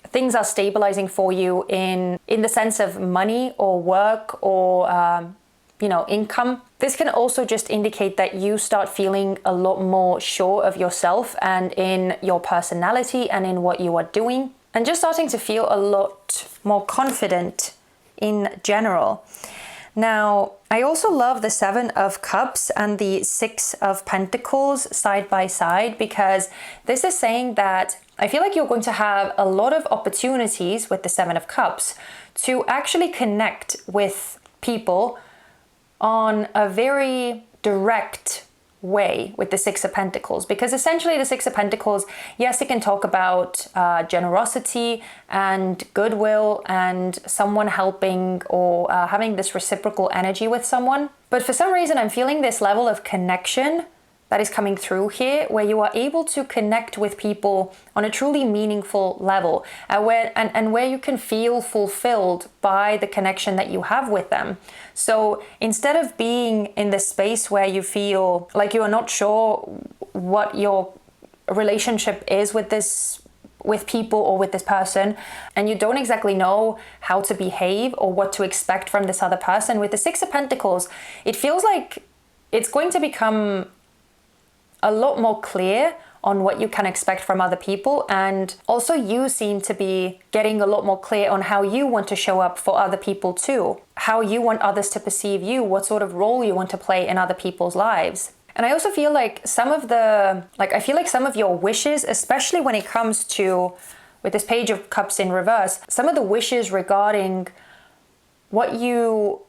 things are stabilizing for you in the sense of money or work or income. This can also just indicate that you start feeling a lot more sure of yourself and in your personality and in what you are doing, and just starting to feel a lot more confident in general. Now, I also love the 7 of Cups and the 6 of Pentacles side by side, because this is saying that I feel like you're going to have a lot of opportunities with the 7 of Cups to actually connect with people on a very direct way with the 6 of Pentacles, because essentially the 6 of Pentacles, yes, it can talk about generosity and goodwill and someone helping or having this reciprocal energy with someone. But for some reason, I'm feeling this level of connection that is coming through here, where you are able to connect with people on a truly meaningful level, where you can feel fulfilled by the connection that you have with them. So instead of being in this space where you feel like you are not sure what your relationship is with people or with this person, and you don't exactly know how to behave or what to expect from this other person, with the 6 of Pentacles, it feels like it's going to become a lot more clear on what you can expect from other people. And also you seem to be getting a lot more clear on how you want to show up for other people too, how you want others to perceive you, what sort of role you want to play in other people's lives. And I also feel like some of your wishes, especially when it comes to, with this Page of Cups in reverse, some of the wishes regarding what you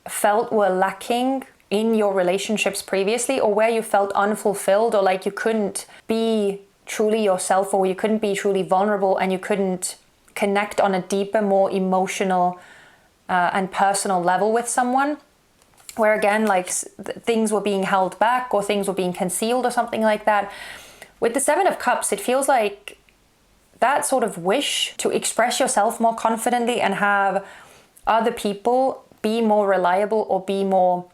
felt were lacking in your relationships previously, or where you felt unfulfilled, or like you couldn't be truly yourself, or you couldn't be truly vulnerable, and you couldn't connect on a deeper, more emotional and personal level with someone, where again, like things were being held back or things were being concealed or something like that. With the 7 of Cups, it feels like that sort of wish to express yourself more confidently and have other people be more reliable or be more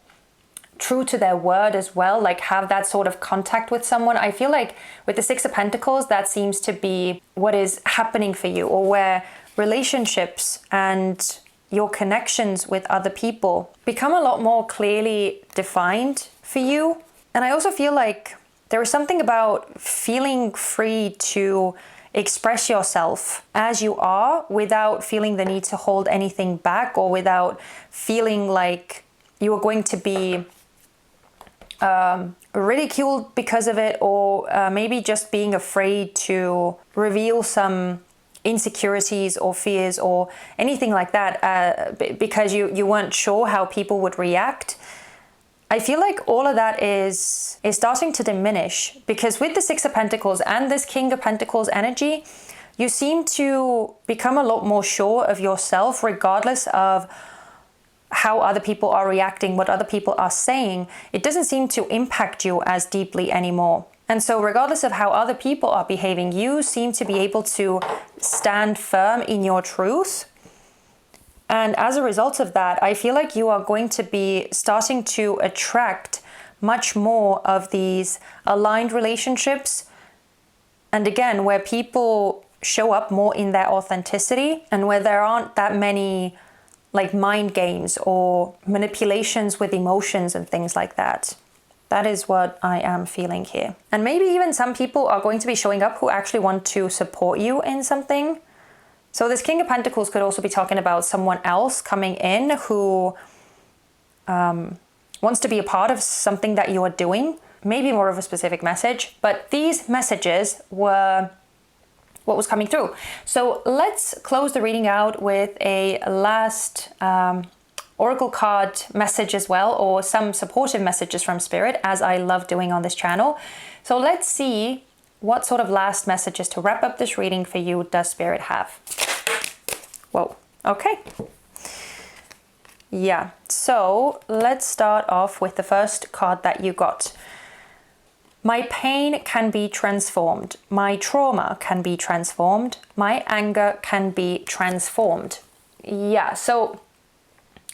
true to their word as well, like have that sort of contact with someone. I feel like with the 6 of Pentacles, that seems to be what is happening for you, or where relationships and your connections with other people become a lot more clearly defined for you. And I also feel like there is something about feeling free to express yourself as you are without feeling the need to hold anything back, or without feeling like you are going to be ridiculed because of it, or maybe just being afraid to reveal some insecurities or fears or anything like that because you weren't sure how people would react. I feel like all of that is starting to diminish, because with the 6 of Pentacles and this King of Pentacles energy, you seem to become a lot more sure of yourself, regardless of how other people are reacting, what other people are saying. It doesn't seem to impact you as deeply anymore. And so regardless of how other people are behaving, you seem to be able to stand firm in your truth. And as a result of that, I feel like you are going to be starting to attract much more of these aligned relationships. And again, where people show up more in their authenticity, and where there aren't that many like mind games or manipulations with emotions and things like that. That is what I am feeling here. And maybe even some people are going to be showing up who actually want to support you in something. So this King of Pentacles could also be talking about someone else coming in who wants to be a part of something that you are doing, maybe more of a specific message. But these messages were what was coming through. So let's close the reading out with a last oracle card message as well, or some supportive messages from Spirit, as I love doing on this channel. So let's see what sort of last messages to wrap up this reading for you does Spirit have. Whoa, okay. Yeah, so let's start off with the first card that you got. My pain can be transformed. My trauma can be transformed. My anger can be transformed. Yeah, so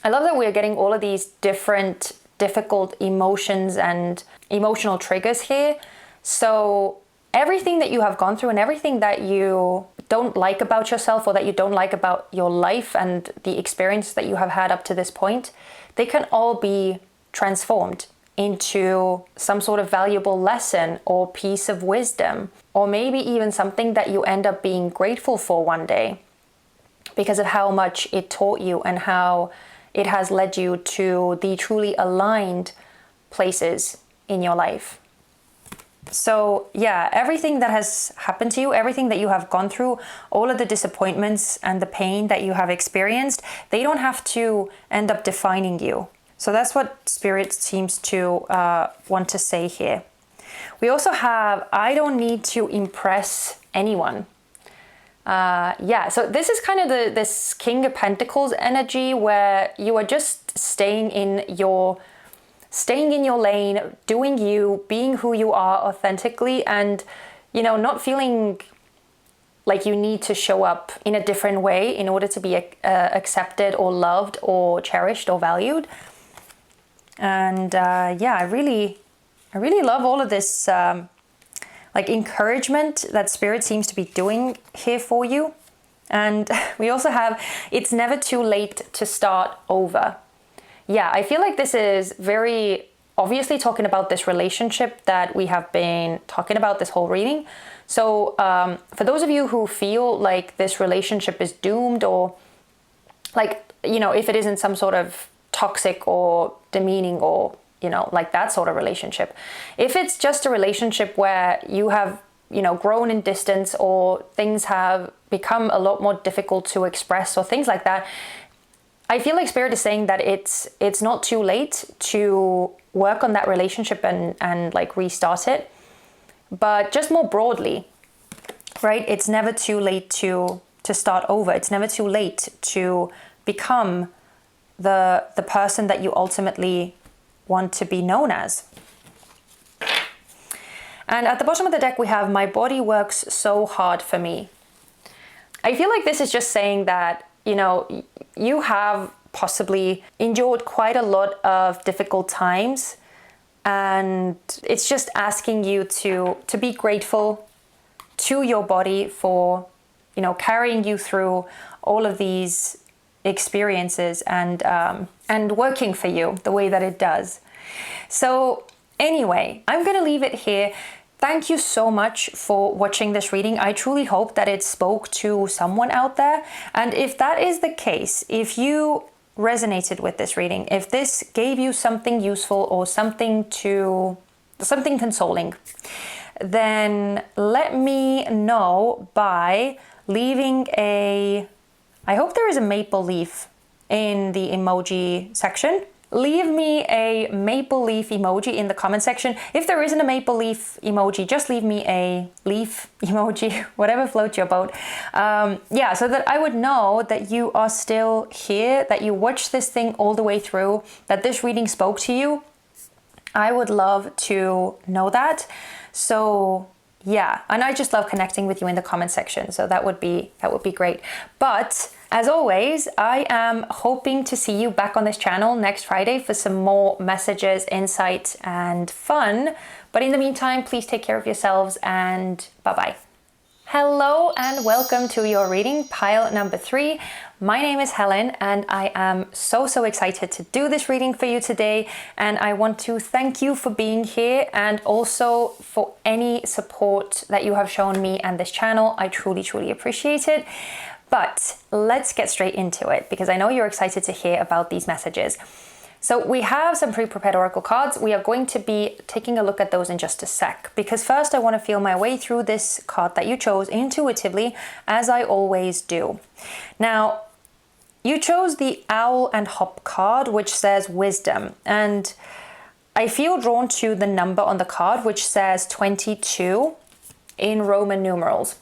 I love that we're getting all of these different difficult emotions and emotional triggers here. So everything that you have gone through and everything that you don't like about yourself or that you don't like about your life and the experience that you have had up to this point, they can all be transformed into some sort of valuable lesson or piece of wisdom, or maybe even something that you end up being grateful for one day because of how much it taught you and how it has led you to the truly aligned places in your life. So yeah, everything that has happened to you, everything that you have gone through, all of the disappointments and the pain that you have experienced, they don't have to end up defining you. So that's what Spirit seems to want to say here. We also have, I don't need to impress anyone. Yeah, so this is kind of this King of Pentacles energy where you are just staying in your lane, doing you, being who you are authentically, and, you know, not feeling like you need to show up in a different way in order to be accepted or loved or cherished or valued. And yeah, I really love all of this like encouragement that Spirit seems to be doing here for you. And we also have, it's never too late to start over. Yeah, I feel like this is very obviously talking about this relationship that we have been talking about this whole reading. So for those of you who feel like this relationship is doomed, or like, you know, if it isn't some sort of toxic or demeaning or, you know, like that sort of relationship. If it's just a relationship where you have, you know, grown in distance, or things have become a lot more difficult to express or things like that, I feel like Spirit is saying that it's not too late to work on that relationship and like restart it. But just more broadly, right? It's never too late to start over. It's never too late to become the person that you ultimately want to be known as. And at the bottom of the deck, we have, my body works so hard for me. I feel like this is just saying that, you know, you have possibly endured quite a lot of difficult times, and it's just asking you to be grateful to your body for, you know, carrying you through all of these experiences and working for you the way that it does. So anyway, I'm gonna leave it here. Thank you so much for watching this reading. I truly hope that it spoke to someone out there. And if that is the case, if you resonated with this reading, if this gave you something useful or something consoling, then let me know by leaving I hope there is a maple leaf in the emoji section. Leave me a maple leaf emoji in the comment section. If there isn't a maple leaf emoji, just leave me a leaf emoji, whatever floats your boat. Yeah, so that I would know that you are still here, that you watched this thing all the way through, that this reading spoke to you. I would love to know that. So yeah, and I just love connecting with you in the comment section. So that would be great. But as always, I am hoping to see you back on this channel next Friday for some more messages, insights, and fun. But in the meantime, please take care of yourselves, and bye-bye. Hello and welcome to your reading, pile number 3. My name is Helen, and I am so excited to do this reading for you today. And I want to thank you for being here, and also for any support that you have shown me and this channel. I truly appreciate it. But let's get straight into it, because I know you're excited to hear about these messages. So we have some pre-prepared oracle cards. We are going to be taking a look at those in just a sec, because first I want to feel my way through this card that you chose intuitively, as I always do. Now, you chose the Owl and Hop card, which says wisdom, and I feel drawn to the number on the card, which says 22 in Roman numerals.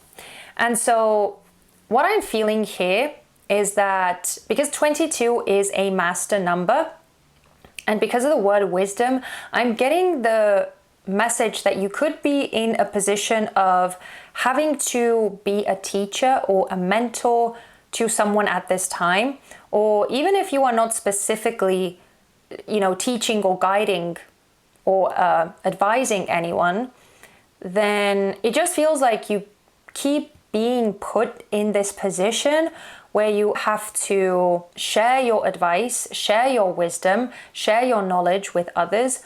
And so what I'm feeling here is that because 22 is a master number, and because of the word wisdom, I'm getting the message that you could be in a position of having to be a teacher or a mentor to someone at this time. Or even if you are not specifically, teaching or guiding or advising anyone, then it just feels like you keep being put in this position where you have to share your advice, share your wisdom, share your knowledge with others,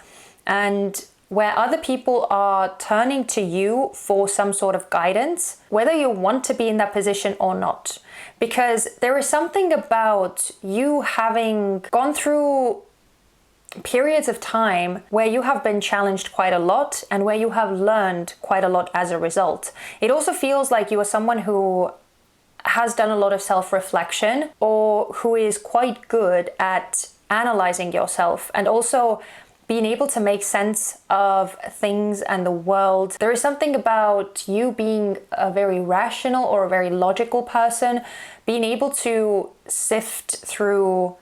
and where other people are turning to you for some sort of guidance, whether you want to be in that position or not. Because there is something about you having gone through periods of time where you have been challenged quite a lot and where you have learned quite a lot as a result. It also feels like you are someone who has done a lot of self-reflection, or who is quite good at analyzing yourself and also being able to make sense of things and the world. There is something about you being a very rational or a very logical person, being able to sift through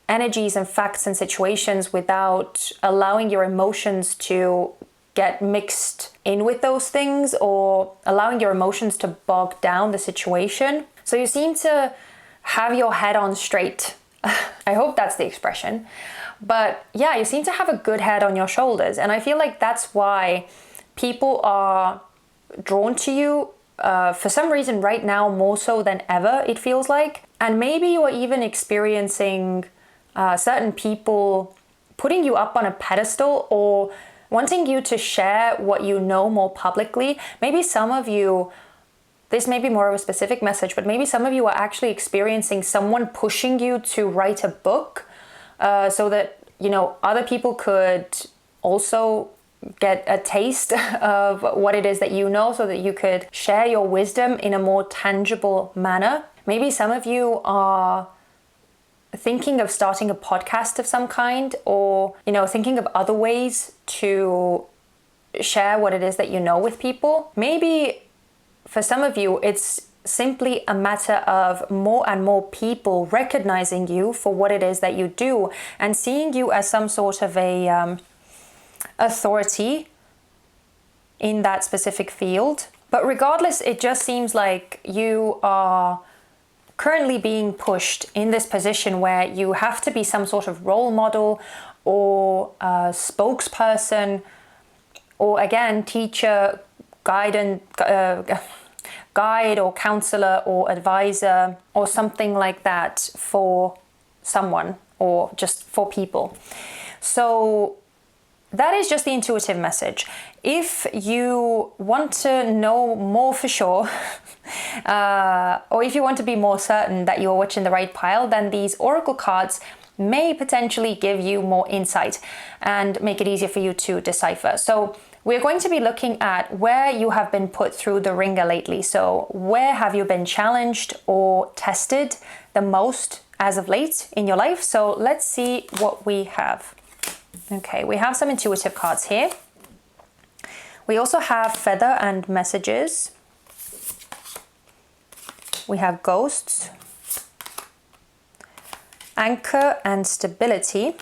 energies and facts and situations without allowing your emotions to get mixed in with those things, or allowing your emotions to bog down the situation. So you seem to have your head on straight. I hope that's the expression. But yeah, you seem to have a good head on your shoulders. And I feel like that's why people are drawn to you for some reason right now, more so than ever, it feels like. And maybe you are even experiencing certain people putting you up on a pedestal or wanting you to share what you know more publicly. Maybe some of you, this may be more of a specific message, but maybe some of you are actually experiencing someone pushing you to write a book so that, other people could also get a taste of what it is that you know, so that you could share your wisdom in a more tangible manner. Maybe some of you are thinking of starting a podcast of some kind, or, thinking of other ways to share what it is that you know with people. Maybe for some of you, it's simply a matter of more and more people recognizing you for what it is that you do and seeing you as some sort of a authority in that specific field. But regardless, it just seems like you are currently being pushed in this position where you have to be some sort of role model or spokesperson, or again, teacher, guide or counselor or advisor or something like that for someone, or just for people. So that is just the intuitive message. If you want to know more for sure, or if you want to be more certain that you're watching the right pile, then these oracle cards may potentially give you more insight and make it easier for you to decipher. So we're going to be looking at where you have been put through the ringer lately. So where have you been challenged or tested the most as of late in your life? So let's see what we have. Okay, we have some intuitive cards here. We also have feather and messages. We have ghosts, anchor and stability,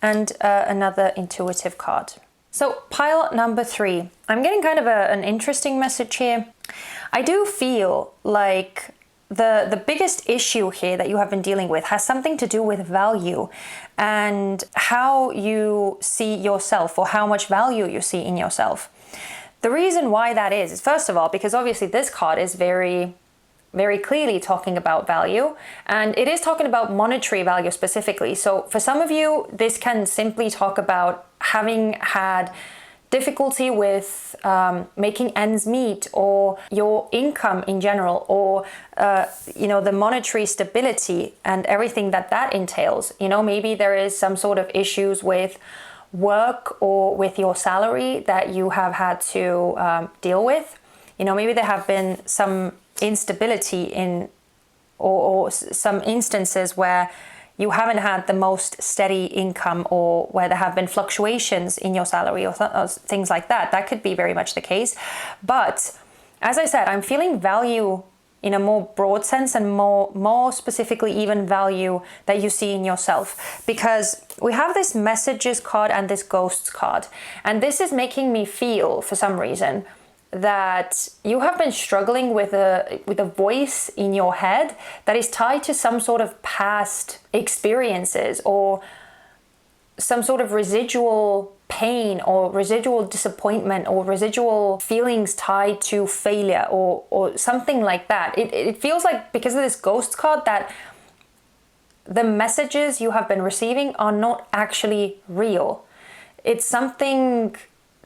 and another intuitive card. So pile number 3, I'm getting kind of an interesting message here. I do feel like the biggest issue here that you have been dealing with has something to do with value and how you see yourself, or how much value you see in yourself. The reason why that is first of all, because obviously this card is very, very clearly talking about value, and it is talking about monetary value specifically. So for some of you, this can simply talk about having had difficulty with making ends meet, or your income in general, or the monetary stability and everything that entails. Maybe there is some sort of issues with work or with your salary that you have had to deal with. Maybe there have been some instability in or some instances where you haven't had the most steady income, or where there have been fluctuations in your salary or things like that. That could be very much the case. But as I said, I'm feeling value in a more broad sense and more specifically even value that you see in yourself. Because we have this messages card and this ghosts card. And this is making me feel, for some reason, that you have been struggling with a voice in your head that is tied to some sort of past experiences or some sort of residual pain or residual disappointment or residual feelings tied to failure or something like that. It feels like, because of this ghost card, that the messages you have been receiving are not actually real. It's something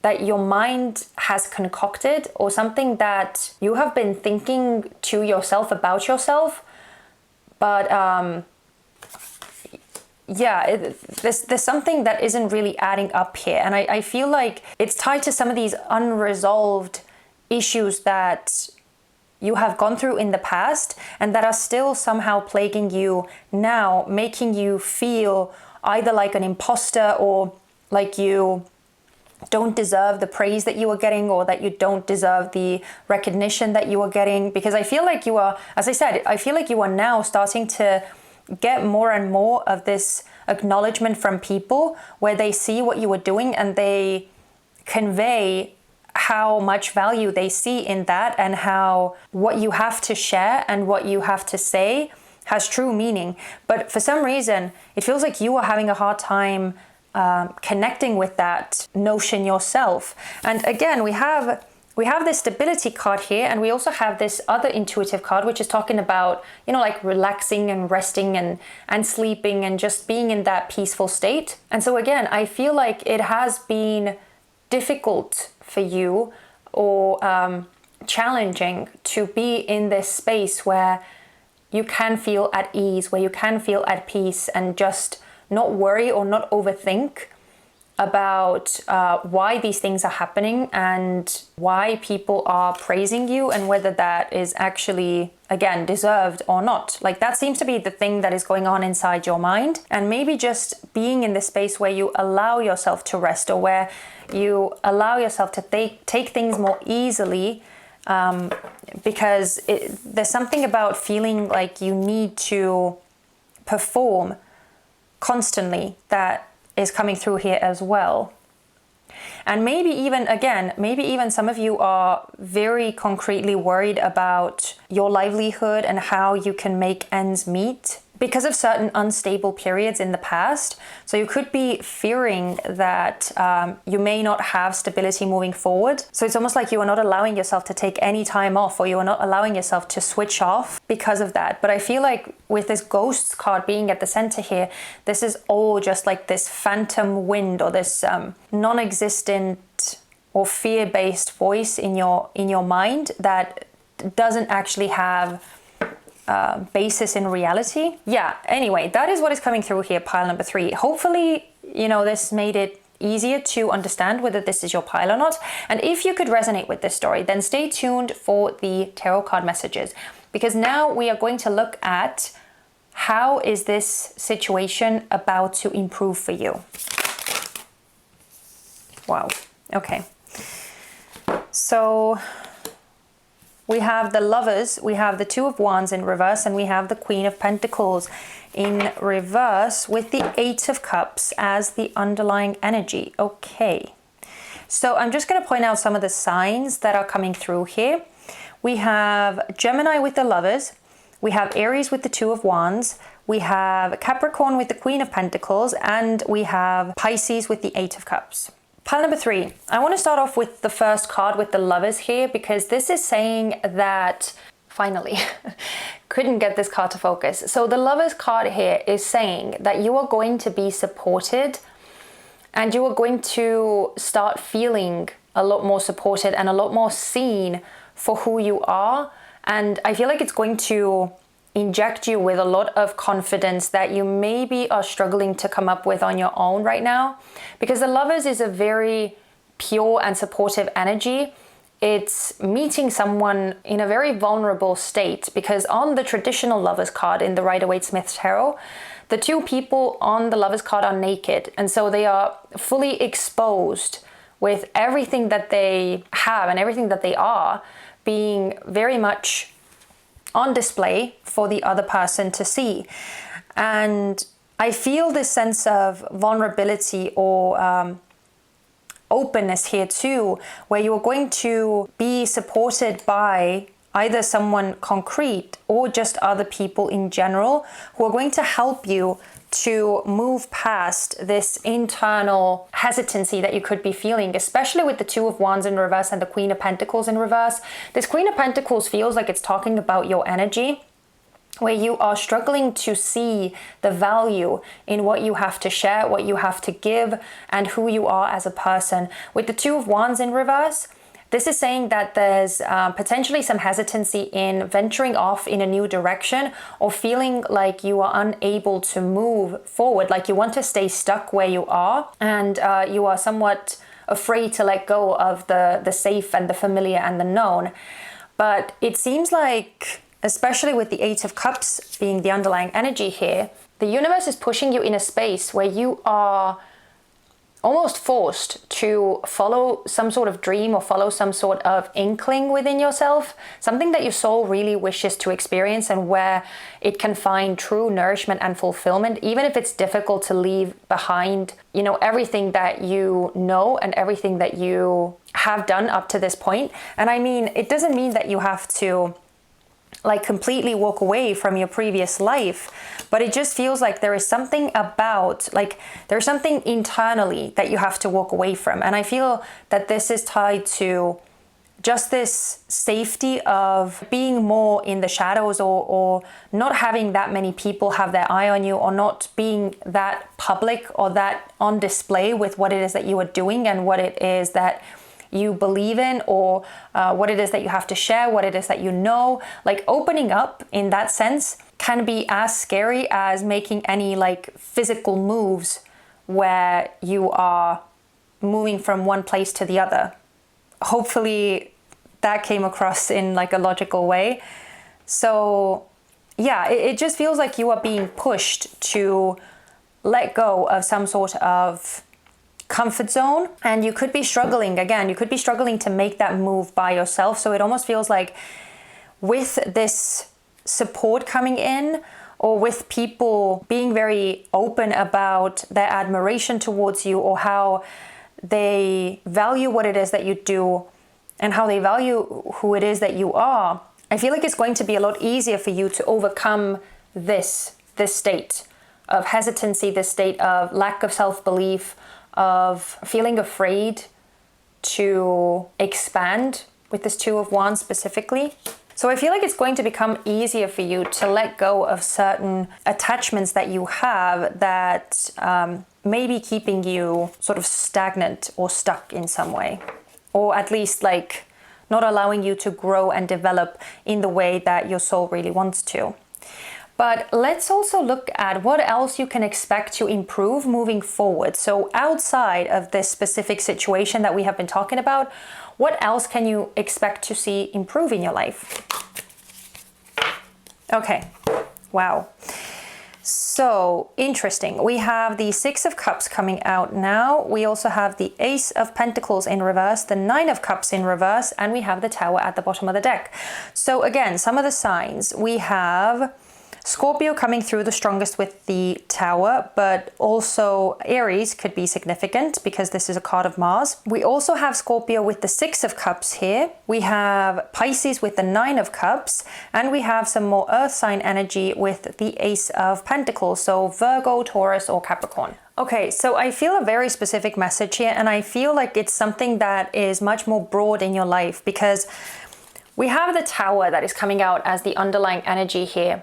that your mind has concocted or something that you have been thinking to yourself about yourself, but there's something that isn't really adding up here. And I feel like it's tied to some of these unresolved issues that you have gone through in the past and that are still somehow plaguing you now, making you feel either like an imposter or like you don't deserve the praise that you are getting, or that you don't deserve the recognition that you are getting. Because I feel like you are, as I said, I feel like you are now starting to get more and more of this acknowledgement from people where they see what you are doing and they convey how much value they see in that, and how what you have to share and what you have to say has true meaning. But for some reason, it feels like you are having a hard time connecting with that notion yourself. And again, we have this stability card here, and we also have this other intuitive card, which is talking about, like relaxing and resting and sleeping and just being in that peaceful state. And so again, I feel like it has been difficult for you or challenging to be in this space where you can feel at ease, where you can feel at peace and just not worry or not overthink about why these things are happening and why people are praising you and whether that is actually, again, deserved or not. Like, that seems to be the thing that is going on inside your mind. And maybe just being in this space where you allow yourself to rest, or where you allow yourself to take things more easily, because there's something about feeling like you need to perform constantly that is coming through here as well. And maybe even some of you are very concretely worried about your livelihood and how you can make ends meet because of certain unstable periods in the past. So you could be fearing that you may not have stability moving forward. So it's almost like you are not allowing yourself to take any time off, or you are not allowing yourself to switch off because of that. But I feel like with this ghosts card being at the center here, this is all just like this phantom wind, or this non-existent or fear-based voice in your mind that doesn't actually have basis in reality. Yeah, anyway, that is what is coming through here, pile number 3. Hopefully, this made it easier to understand whether this is your pile or not. And if you could resonate with this story, then stay tuned for the tarot card messages, because now we are going to look at how is this situation about to improve for you. Wow. Okay. So we have the Lovers, we have the Two of Wands in reverse, and we have the Queen of Pentacles in reverse with the Eight of Cups as the underlying energy. Okay, so I'm just going to point out some of the signs that are coming through here. We have Gemini with the Lovers, we have Aries with the Two of Wands, we have Capricorn with the Queen of Pentacles, and we have Pisces with the Eight of Cups. Pile number 3, I want to start off with the first card with the Lovers here, because this is saying that, finally, couldn't get this card to focus. So the Lovers card here is saying that you are going to be supported, and you are going to start feeling a lot more supported and a lot more seen for who you are. And I feel like it's going to inject you with a lot of confidence that you maybe are struggling to come up with on your own right now. Because the Lovers is a very pure and supportive energy. It's meeting someone in a very vulnerable state, because on the traditional Lovers card in the Rider-Waite-Smith Tarot, the two people on the Lovers card are naked. And so they are fully exposed with everything that they have and everything that they are, being very much on display for the other person to see. And I feel this sense of vulnerability or openness here too, where you're going to be supported by either someone concrete or just other people in general who are going to help you to move past this internal hesitancy that you could be feeling, especially with the Two of Wands in reverse and the Queen of Pentacles in reverse. This Queen of Pentacles feels like it's talking about your energy, where you are struggling to see the value in what you have to share, what you have to give, and who you are as a person. With the Two of Wands in reverse, this is saying that there's potentially some hesitancy in venturing off in a new direction, or feeling like you are unable to move forward, like you want to stay stuck where you are, and you are somewhat afraid to let go of the safe and the familiar and the known. But it seems like, especially with the Eight of Cups being the underlying energy here, the universe is pushing you in a space where you are almost forced to follow some sort of dream or follow some sort of inkling within yourself, something that your soul really wishes to experience, and where it can find true nourishment and fulfillment, even if it's difficult to leave behind, you know, everything that you know and everything that you have done up to this point. And I mean, it doesn't mean that you have to like completely walk away from your previous life, but it just feels like there is something about, like there's something internally that you have to walk away from. And I feel that this is tied to just this safety of being more in the shadows, or not having that many people have their eye on you, or not being that public or that on display with what it is that you are doing and what it is that you believe in, or what it is that you have to share, what it is that you know. Like opening up in that sense can be as scary as making any like physical moves where you are moving from one place to the other. Hopefully that came across in like a logical way. So yeah, it just feels like you are being pushed to let go of some sort of comfort zone, and you could be struggling to make that move by yourself. So it almost feels like with this support coming in, or with people being very open about their admiration towards you, or how they value what it is that you do and how they value who it is that you are, I feel like it's going to be a lot easier for you to overcome this state of hesitancy, this state of lack of self-belief, of feeling afraid to expand with this Two of Wands specifically. So I feel like it's going to become easier for you to let go of certain attachments that you have that may be keeping you sort of stagnant or stuck in some way, or at least like not allowing you to grow and develop in the way that your soul really wants to. But let's also look at what else you can expect to improve moving forward. So outside of this specific situation that we have been talking about, what else can you expect to see improve in your life? Okay, wow. So interesting. We have the Six of Cups coming out now. We also have the Ace of Pentacles in reverse, the Nine of Cups in reverse, and we have the Tower at the bottom of the deck. So again, some of the signs. We have Scorpio coming through the strongest with the Tower, but also Aries could be significant because this is a card of Mars. We also have Scorpio with the Six of Cups here. We have Pisces with the Nine of Cups, and we have some more Earth sign energy with the Ace of Pentacles, so Virgo, Taurus, or Capricorn. Okay, so I feel a very specific message here, and I feel like it's something that is much more broad in your life, because we have the Tower that is coming out as the underlying energy here.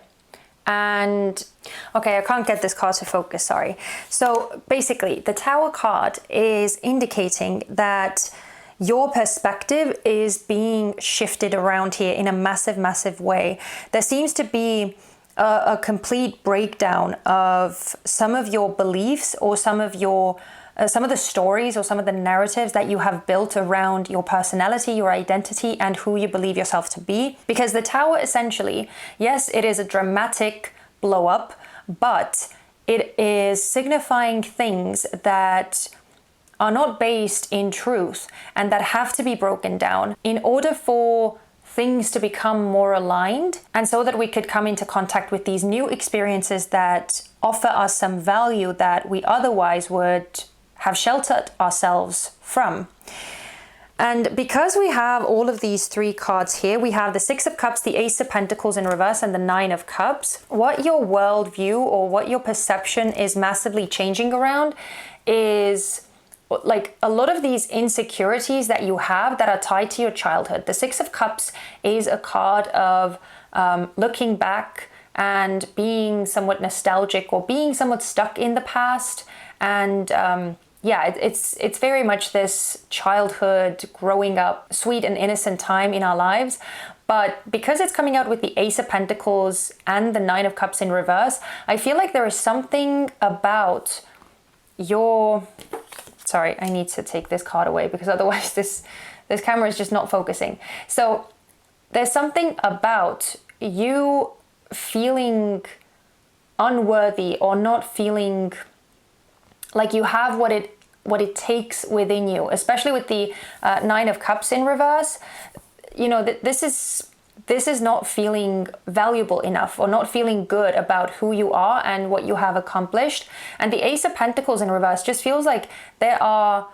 And okay, I can't get this card to focus, sorry. So basically the Tower card is indicating that your perspective is being shifted around here in a massive way. There seems to be a complete breakdown of some of your beliefs, or some of the stories or some of the narratives that you have built around your personality, your identity, and who you believe yourself to be. Because the Tower essentially, yes, it is a dramatic blow up, but it is signifying things that are not based in truth and that have to be broken down in order for things to become more aligned, and so that we could come into contact with these new experiences that offer us some value that we otherwise would have sheltered ourselves from. And because we have all of these three cards here, we have the Six of Cups, the Ace of Pentacles in reverse, and the Nine of Cups. What your worldview or what your perception is massively changing around is like a lot of these insecurities that you have that are tied to your childhood. The Six of Cups is a card of looking back and being somewhat nostalgic or being somewhat stuck in the past. And yeah, it's very much this childhood, growing up, sweet and innocent time in our lives. But because it's coming out with the Ace of Pentacles and the Nine of Cups in reverse, I feel like there is something about your... Sorry, I need to take this card away because otherwise this camera is just not focusing. So there's something about you feeling unworthy or not feeling like you have what it takes within you, especially with the Nine of Cups in reverse. You know, this is not feeling valuable enough or not feeling good about who you are and what you have accomplished. And the Ace of Pentacles in reverse just feels like there are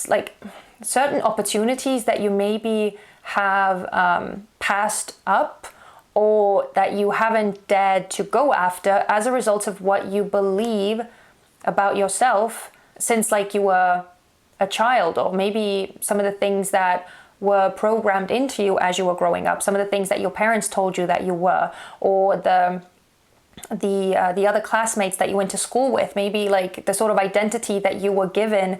like certain opportunities that you maybe have passed up, or that you haven't dared to go after as a result of what you believe about yourself since like you were a child, or maybe some of the things that were programmed into you as you were growing up, some of the things that your parents told you that you were, or the other classmates that you went to school with, maybe like the sort of identity that you were given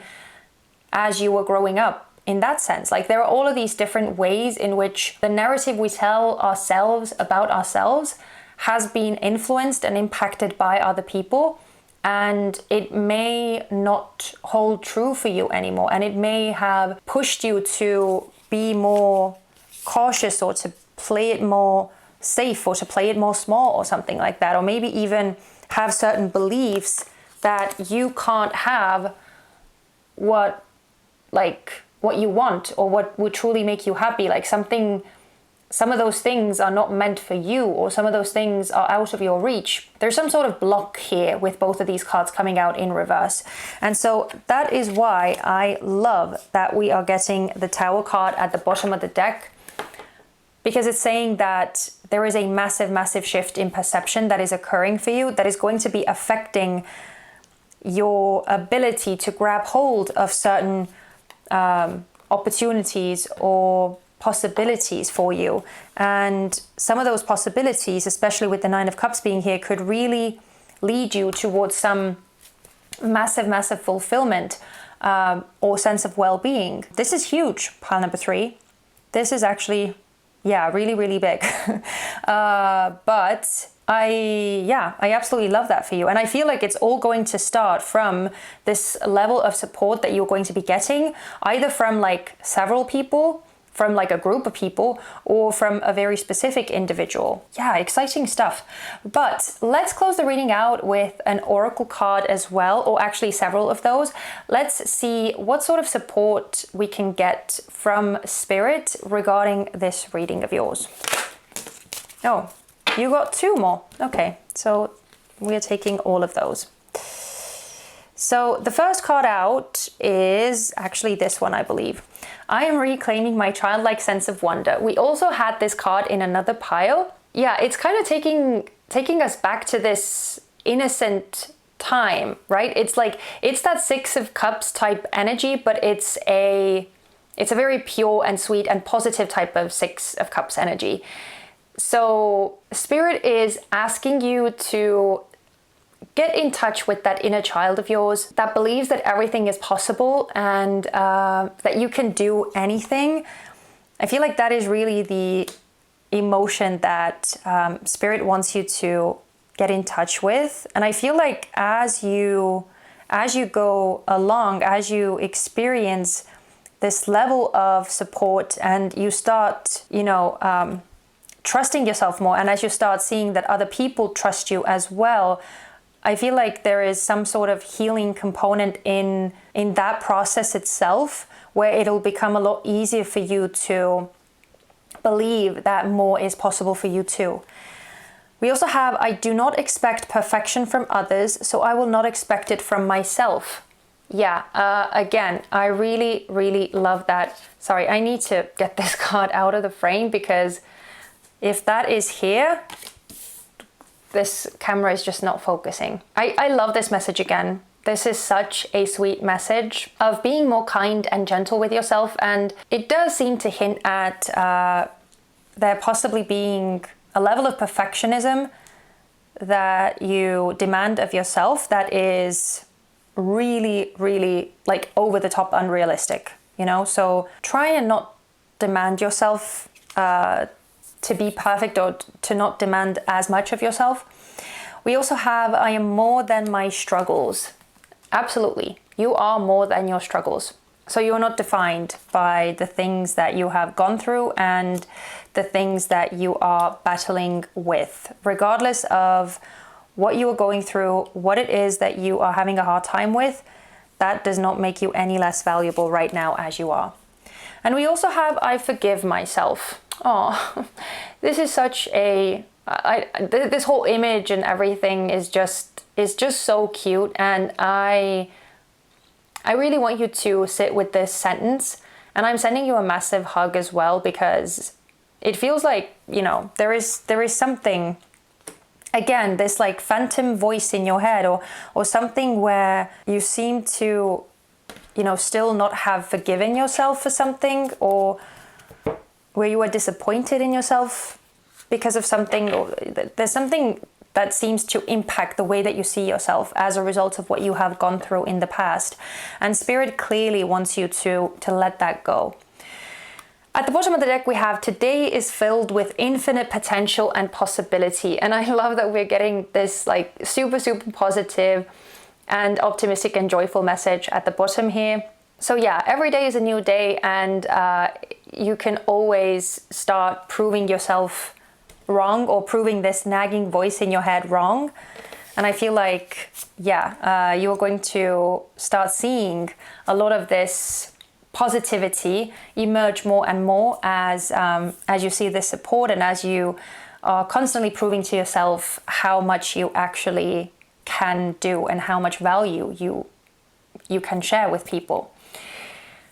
as you were growing up. In that sense, like there are all of these different ways in which the narrative we tell ourselves about ourselves has been influenced and impacted by other people. And it may not hold true for you anymore. And it may have pushed you to be more cautious, or to play it more safe, or to play it more small, or something like that. Or maybe even have certain beliefs that you can't have what you want, or what would truly make you happy. Like some of those things are not meant for you, or some of those things are out of your reach. There's some sort of block here with both of these cards coming out in reverse. And so that is why I love that we are getting the Tower card at the bottom of the deck, because it's saying that there is a massive, massive shift in perception that is occurring for you, that is going to be affecting your ability to grab hold of certain opportunities or possibilities for you. And some of those possibilities, especially with the Nine of Cups being here, could really lead you towards some massive, massive fulfillment or sense of well-being. This is huge, pile number 3. This is actually, yeah, really, really big. But I absolutely love that for you. And I feel like it's all going to start from this level of support that you're going to be getting, either from like several people, from like a group of people, or from a very specific individual. Yeah, exciting stuff. But let's close the reading out with an oracle card as well, or actually several of those. Let's see what sort of support we can get from Spirit regarding this reading of yours. Oh, you got 2 more. Okay, so we're taking all of those. So the first card out is actually this one, I believe. I am reclaiming my childlike sense of wonder. We also had this card in another pile. Yeah, it's kind of taking us back to this innocent time, right? It's like, it's that Six of Cups type energy, but it's a very pure and sweet and positive type of Six of Cups energy. So Spirit is asking you to get in touch with that inner child of yours that believes that everything is possible and that you can do anything. I feel like that is really the emotion that Spirit wants you to get in touch with. And I feel like as you go along, as you experience this level of support and you start, trusting yourself more, and as you start seeing that other people trust you as well, I feel like there is some sort of healing component in that process itself, where it'll become a lot easier for you to believe that more is possible for you too. We also have, I do not expect perfection from others, so I will not expect it from myself. Yeah, again, I really, really love that. Sorry, I need to get this card out of the frame, because if that is here, this camera is just not focusing. I love this message again. This is such a sweet message of being more kind and gentle with yourself. And it does seem to hint at there possibly being a level of perfectionism that you demand of yourself that is really, really like over the top unrealistic, you know? So try and not demand yourself to be perfect, or to not demand as much of yourself. We also have, I am more than my struggles. Absolutely. You are more than your struggles. So you're not defined by the things that you have gone through and the things that you are battling with. Regardless of what you are going through, what it is that you are having a hard time with, that does not make you any less valuable right now as you are. And we also have, I forgive myself. Oh, this is such a, this whole image and everything is just so cute. And I really want you to sit with this sentence, and I'm sending you a massive hug as well, because it feels like, you know, there is something, again, this like phantom voice in your head, or something where you seem to, you know, still not have forgiven yourself for something, or where you are disappointed in yourself because of something, or there's something that seems to impact the way that you see yourself as a result of what you have gone through in the past. And Spirit clearly wants you to let that go. At the bottom of the deck, we have, today is filled with infinite potential and possibility. And I love that we're getting this like super, super positive and optimistic and joyful message at the bottom here. So yeah, every day is a new day, and you can always start proving yourself wrong, or proving this nagging voice in your head wrong. And I feel like, yeah, you are going to start seeing a lot of this positivity emerge more and more as you see this support, and as you are constantly proving to yourself how much you actually can do and how much value you can share with people.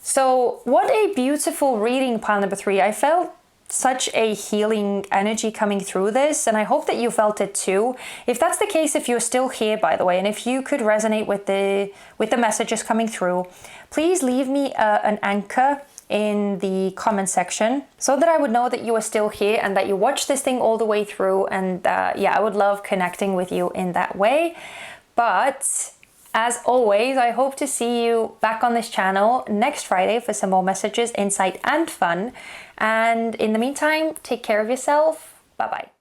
So what a beautiful reading, pile number 3. I felt such a healing energy coming through this, and I hope that you felt it too. If that's the case, if you're still here, by the way, and if you could resonate with the messages coming through, please leave me an anchor in the comment section, so that I would know that you are still here and that you watched this thing all the way through. And yeah, I would love connecting with you in that way. But as always, I hope to see you back on this channel next Friday for some more messages, insight, and fun. And in the meantime, take care of yourself. Bye-bye.